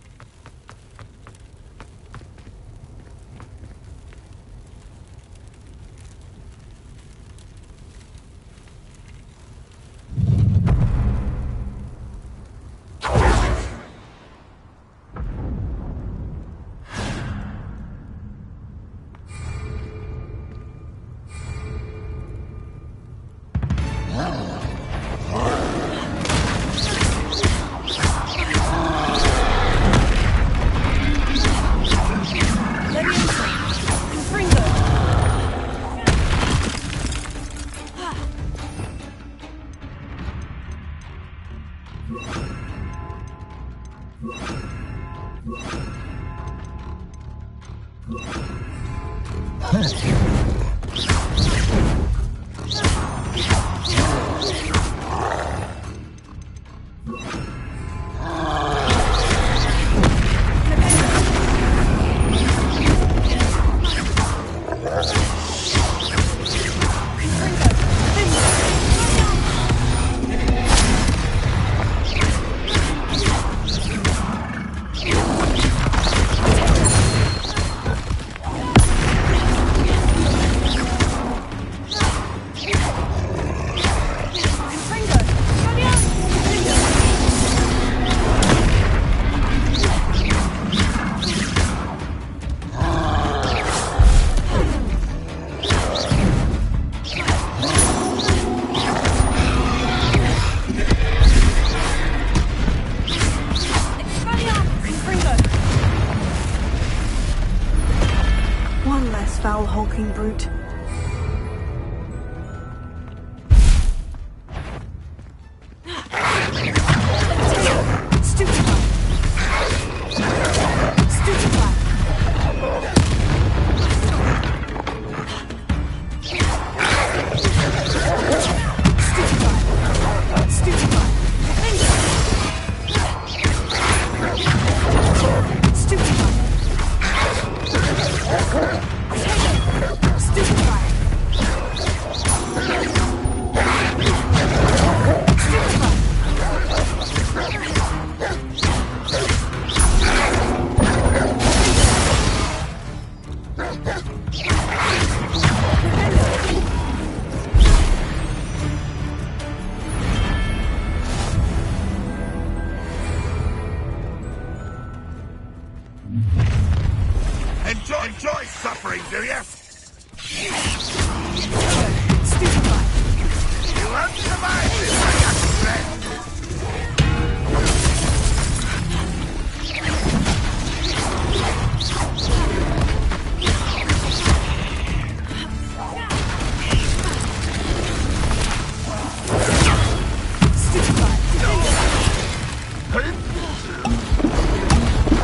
Foul hulking brute. Enjoy suffering, do you? You won't survive this, my young friend.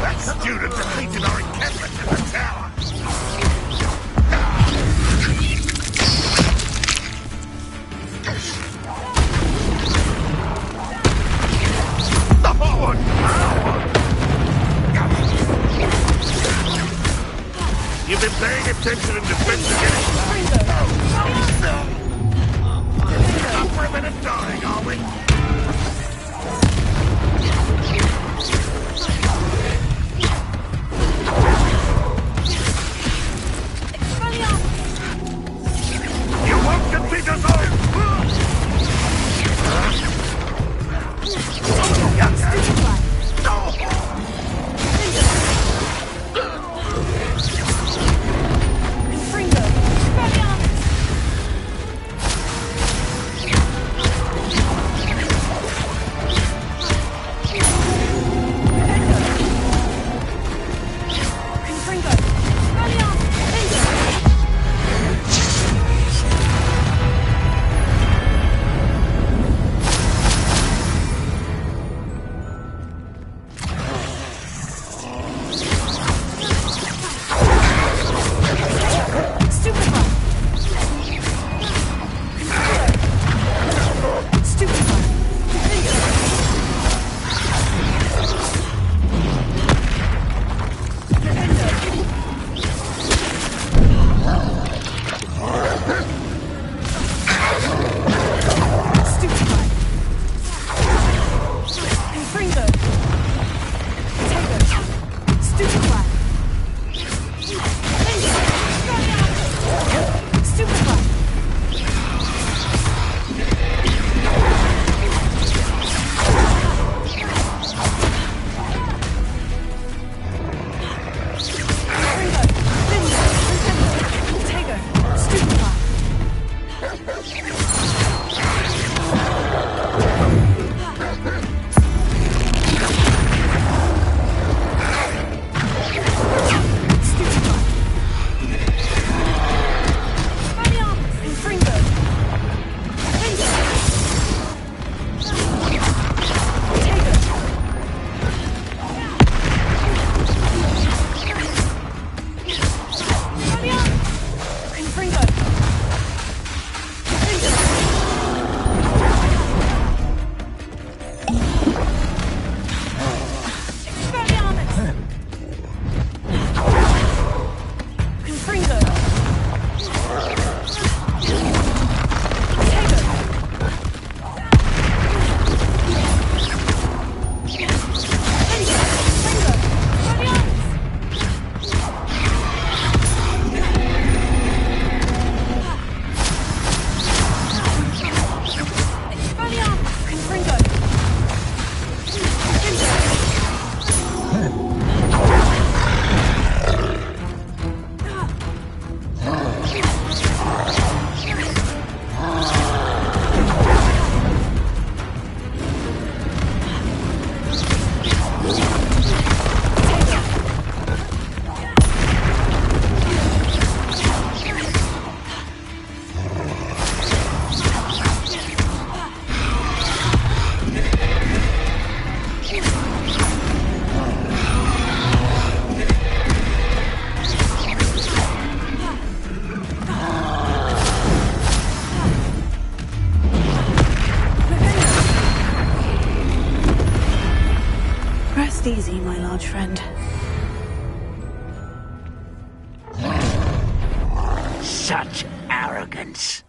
That student defeated our encampment in the tower. You've been paying attention in defense against... Up for a bit of dying, are we? You won't defeat us all! Easy, my large friend. Such arrogance.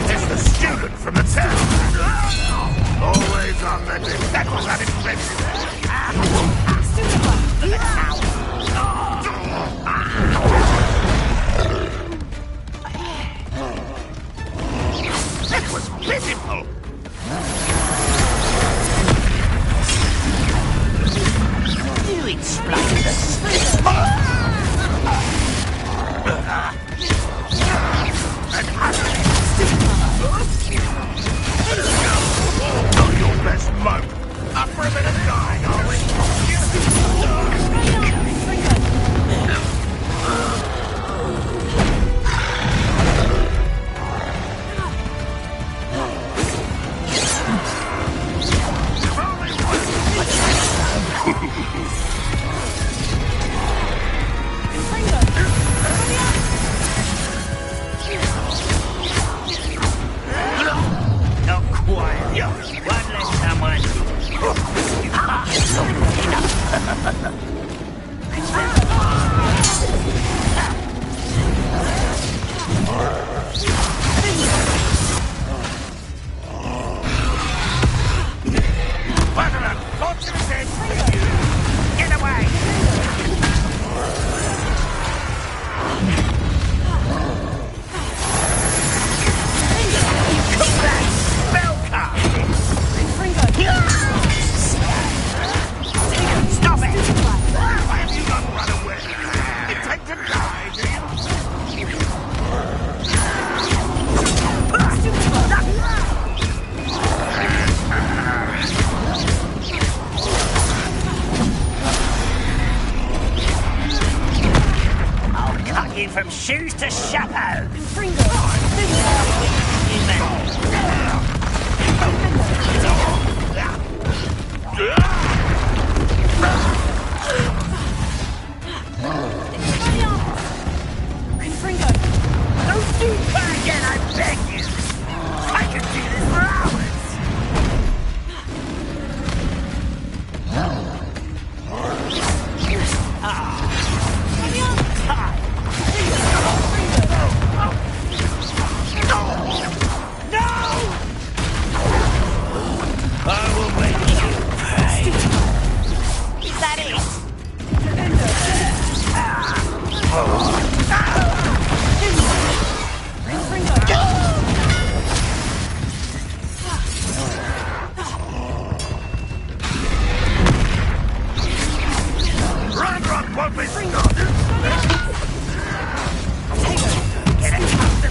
It's the student from the town. Always on the That was unimpressive. That was pitiful. You explain the Not your best moat. Up for a bit of dying, are we? Not quite. One less someone. Get away! Stop it! Why have you not run away? Intend to die, do I'll cut you from shoes to chapeau! Don't do that again, I beg you! I can do this for hours! I will make you pay. Is that it? Run, won't be stopped! Get accustomed to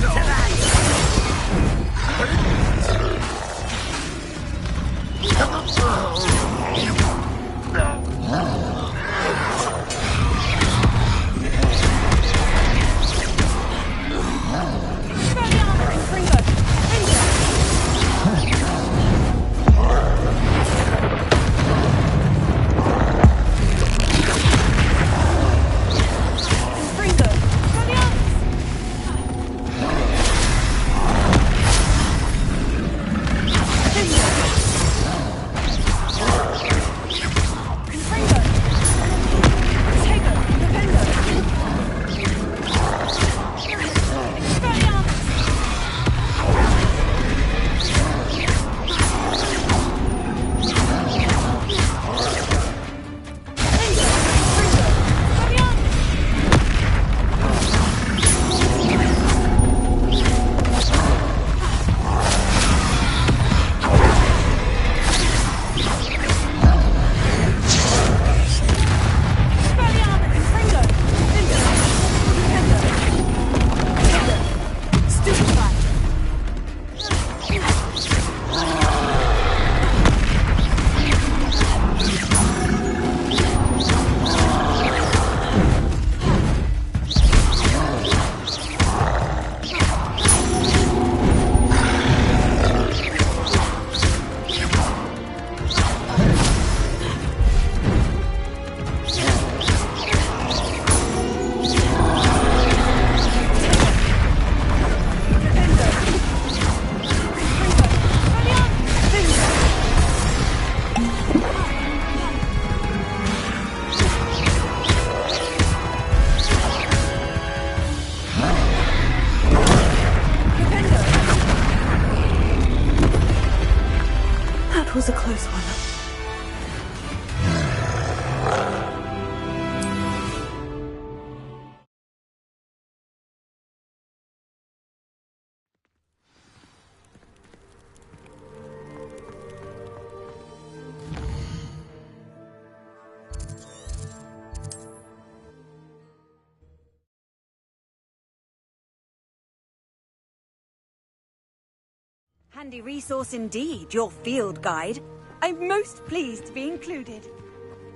handy resource indeed, your field guide. I'm most pleased to be included.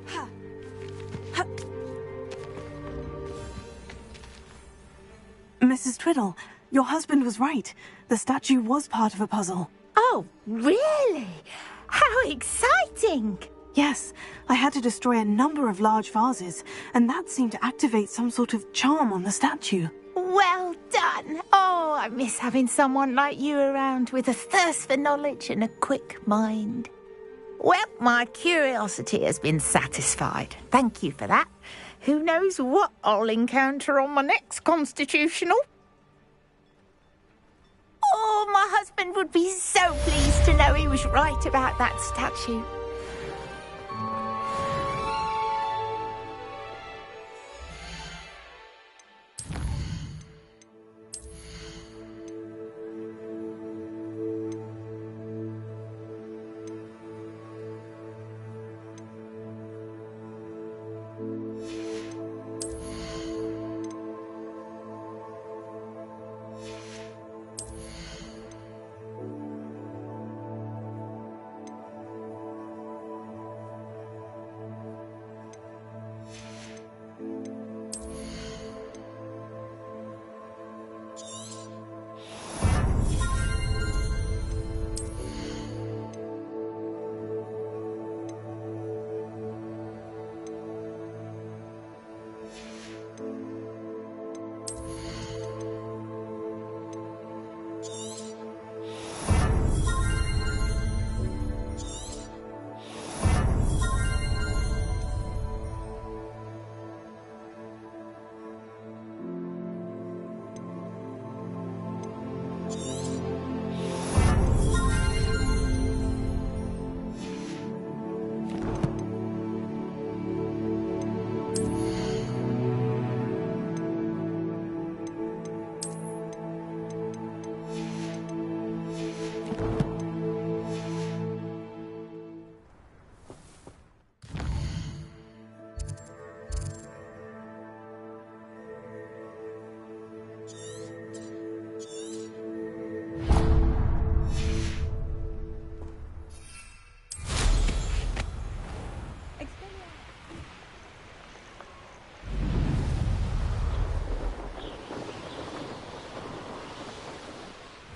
Ha. Ha. Mrs. Twiddle, your husband was right. The statue was part of a puzzle. Oh, really? How exciting! Yes, I had to destroy a number of large vases, and that seemed to activate some sort of charm on the statue. Well done. Oh, I miss having someone like you around with a thirst for knowledge and a quick mind. Well, my curiosity has been satisfied. Thank you for that. Who knows what I'll encounter on my next constitutional? Oh, my husband would be so pleased to know he was right about that statue.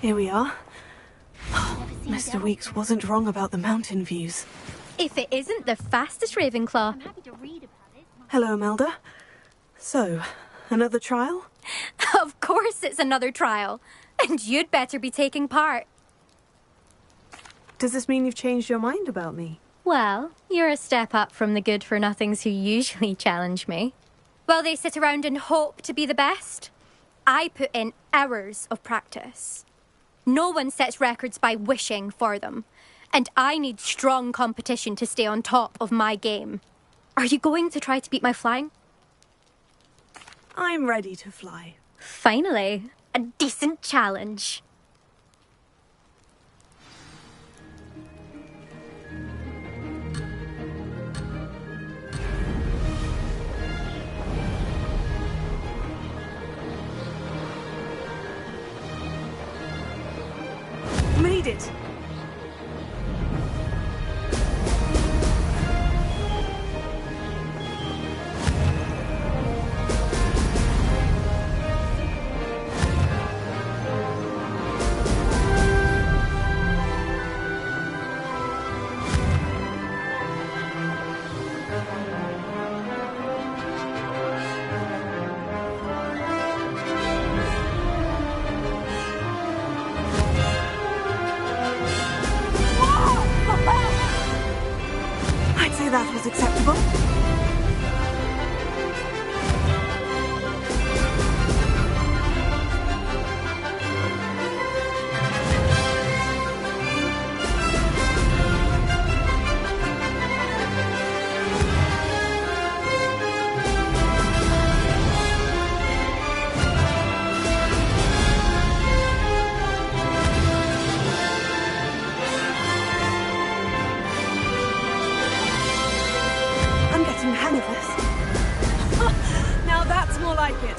Here we are. Mr. Weeks wasn't wrong about the mountain views. If it isn't the fastest Ravenclaw. Hello, Imelda. So, another trial? Of course it's another trial. And you'd better be taking part. Does this mean you've changed your mind about me? Well, you're a step up from the good-for-nothings who usually challenge me. While they sit around and hope to be the best, I put in hours of practice. No one sets records by wishing for them, and I need strong competition to stay on top of my game. Are you going to try to beat my flying? I'm ready to fly. Finally, a decent challenge. Made it! I'd say that was acceptable. I'm getting the hang of this. Now that's more like it.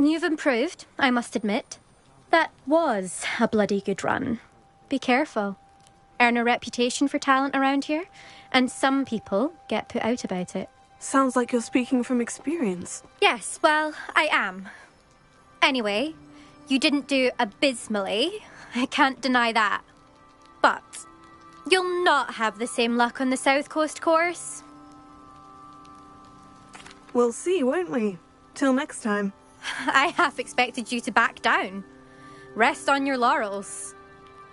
You've improved, I must admit. That was a bloody good run. Be careful. Earn a reputation for talent around here, and some people get put out about it. Sounds like you're speaking from experience. Yes, well, I am. Anyway, you didn't do abysmally. I can't deny that. But you'll not have the same luck on the South Coast course. We'll see, won't we? Till next time. I half expected you to back down. Rest on your laurels.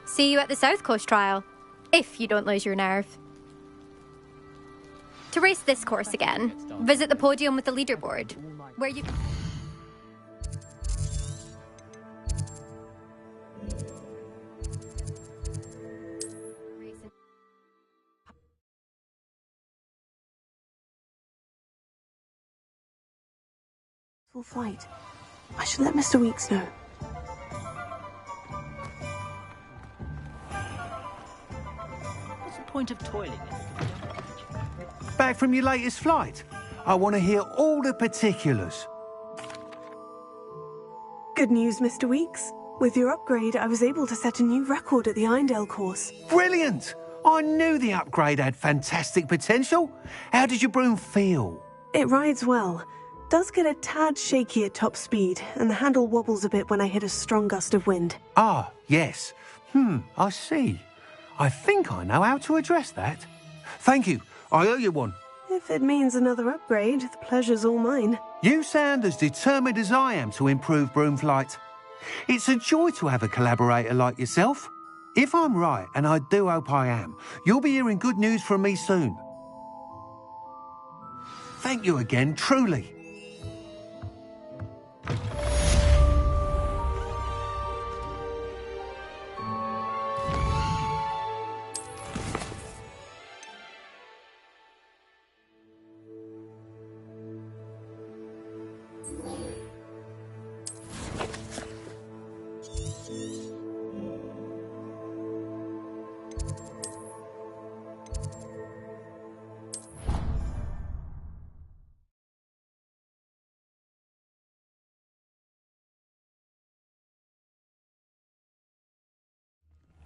See you at the South Coast trial, if you don't lose your nerve. To race this course again, visit the podium with the leaderboard, where you... Full flight. I should let Mr. Weeks know. What's the point of toiling? Back from your latest flight? I want to hear all the particulars. Good news, Mr. Weeks. With your upgrade, I was able to set a new record at the Irondale course. Brilliant! I knew the upgrade had fantastic potential. How did your broom feel? It rides well. Does get a tad shaky at top speed, and the handle wobbles a bit when I hit a strong gust of wind. Ah, yes. I see. I think I know how to address that. Thank you. I owe you one. If it means another upgrade, the pleasure's all mine. You sound as determined as I am to improve broom flight. It's a joy to have a collaborator like yourself. If I'm right, and I do hope I am, you'll be hearing good news from me soon. Thank you again, truly.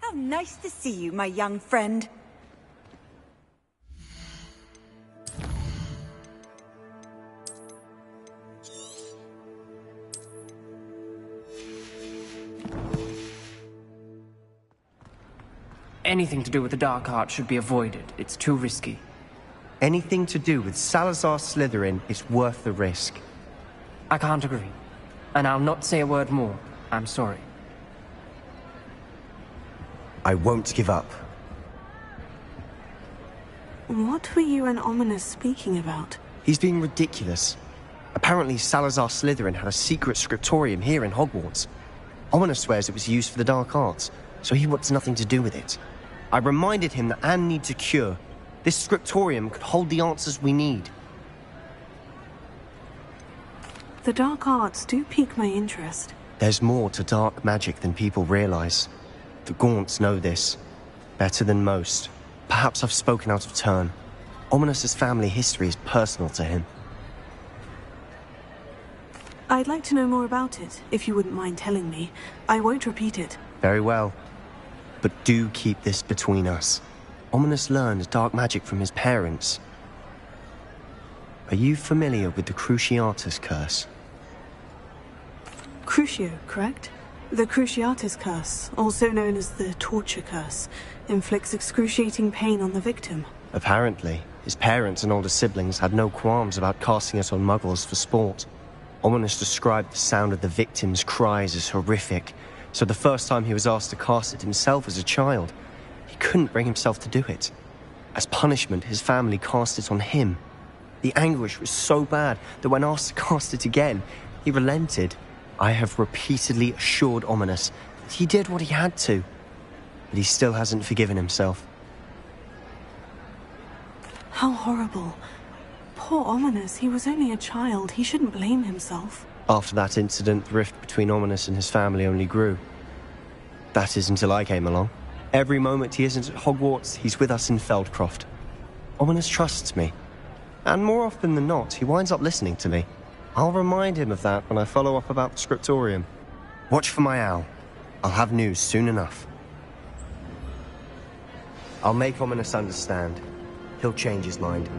How nice to see you, my young friend. Anything to do with the dark art should be avoided. It's too risky. Anything to do with Salazar Slytherin is worth the risk. I can't agree. And I'll not say a word more. I'm sorry. I won't give up. What were you and Ominous speaking about? He's being ridiculous. Apparently Salazar Slytherin had a secret scriptorium here in Hogwarts. Ominous swears it was used for the dark arts, so he wants nothing to do with it. I reminded him that Anne needs a cure. This scriptorium could hold the answers we need. The dark arts do pique my interest. There's more to dark magic than people realize. The Gaunts know this. Better than most. Perhaps I've spoken out of turn. Ominous's family history is personal to him. I'd like to know more about it, if you wouldn't mind telling me. I won't repeat it. Very well. But do keep this between us. Ominous learned dark magic from his parents. Are you familiar with the Cruciatus curse? Crucio, correct? The Cruciatus curse, also known as the torture curse, inflicts excruciating pain on the victim. Apparently, his parents and older siblings had no qualms about casting it on muggles for sport. Ominous described the sound of the victim's cries as horrific, so the first time he was asked to cast it himself as a child, he couldn't bring himself to do it. As punishment, his family cast it on him. The anguish was so bad that when asked to cast it again, he relented. I have repeatedly assured Ominous that he did what he had to, but he still hasn't forgiven himself. How horrible. Poor Ominous, he was only a child. He shouldn't blame himself. After that incident, the rift between Ominous and his family only grew. That is until I came along. Every moment he isn't at Hogwarts, he's with us in Feldcroft. Ominous trusts me. And more often than not, he winds up listening to me. I'll remind him of that when I follow up about the scriptorium. Watch for my owl. I'll have news soon enough. I'll make Ominous understand. He'll change his mind.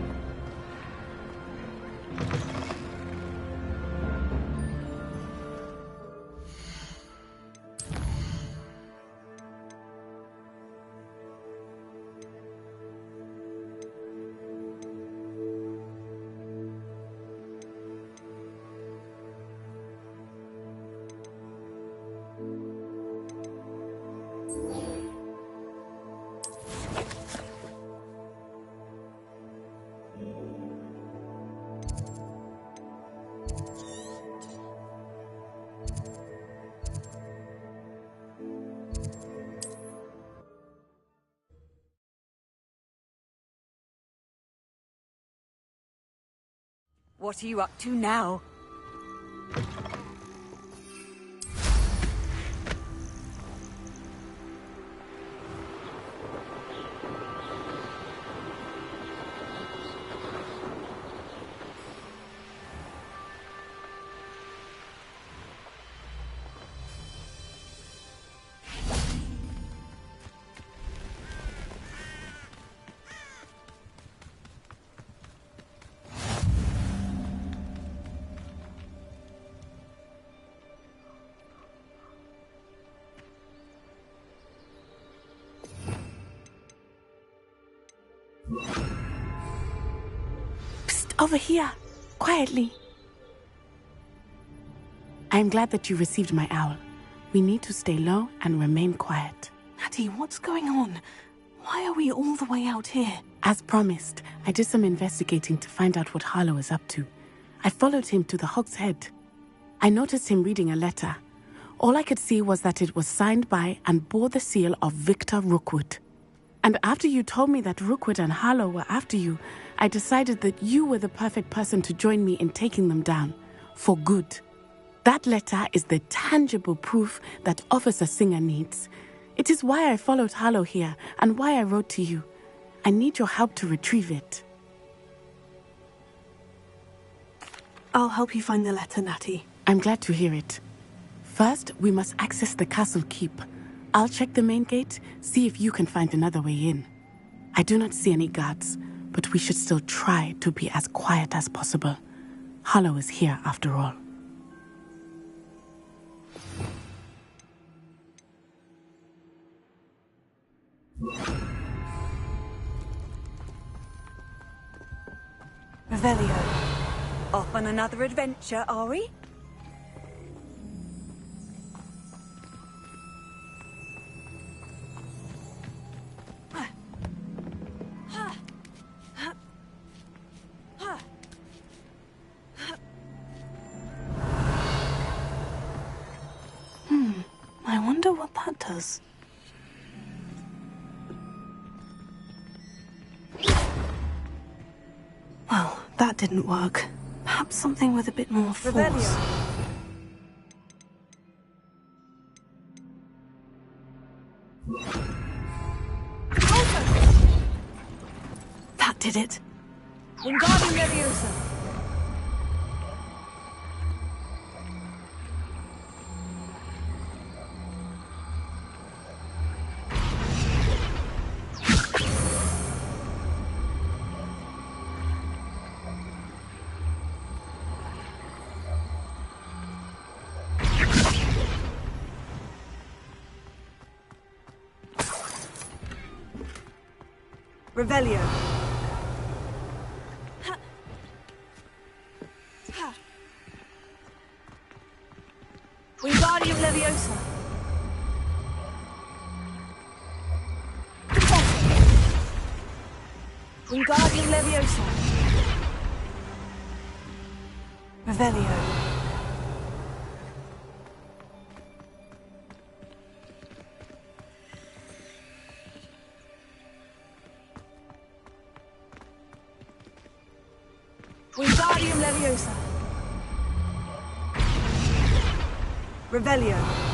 What are you up to now? Psst, over here. Quietly. I'm glad that you received my owl. We need to stay low and remain quiet. Natty, what's going on? Why are we all the way out here? As promised, I did some investigating to find out what Harlow is up to. I followed him to the Hog's Head. I noticed him reading a letter. All I could see was that it was signed by and bore the seal of Victor Rookwood. And after you told me that Rookwood and Harlow were after you, I decided that you were the perfect person to join me in taking them down. For good. That letter is the tangible proof that Officer Singer needs. It is why I followed Harlow here and why I wrote to you. I need your help to retrieve it. I'll help you find the letter, Natty. I'm glad to hear it. First, we must access the castle keep. I'll check the main gate, see if you can find another way in. I do not see any guards, but we should still try to be as quiet as possible. Harlow is here after all. Revelio. Off on another adventure, are we? I wonder what that does. Well, that didn't work. Perhaps something with a bit more force. That did it. Wingardium Leviosa. Revelio. Wingardium Leviosa. Wingardium Leviosa. Revelio. Wingardium Leviosa. Revelio.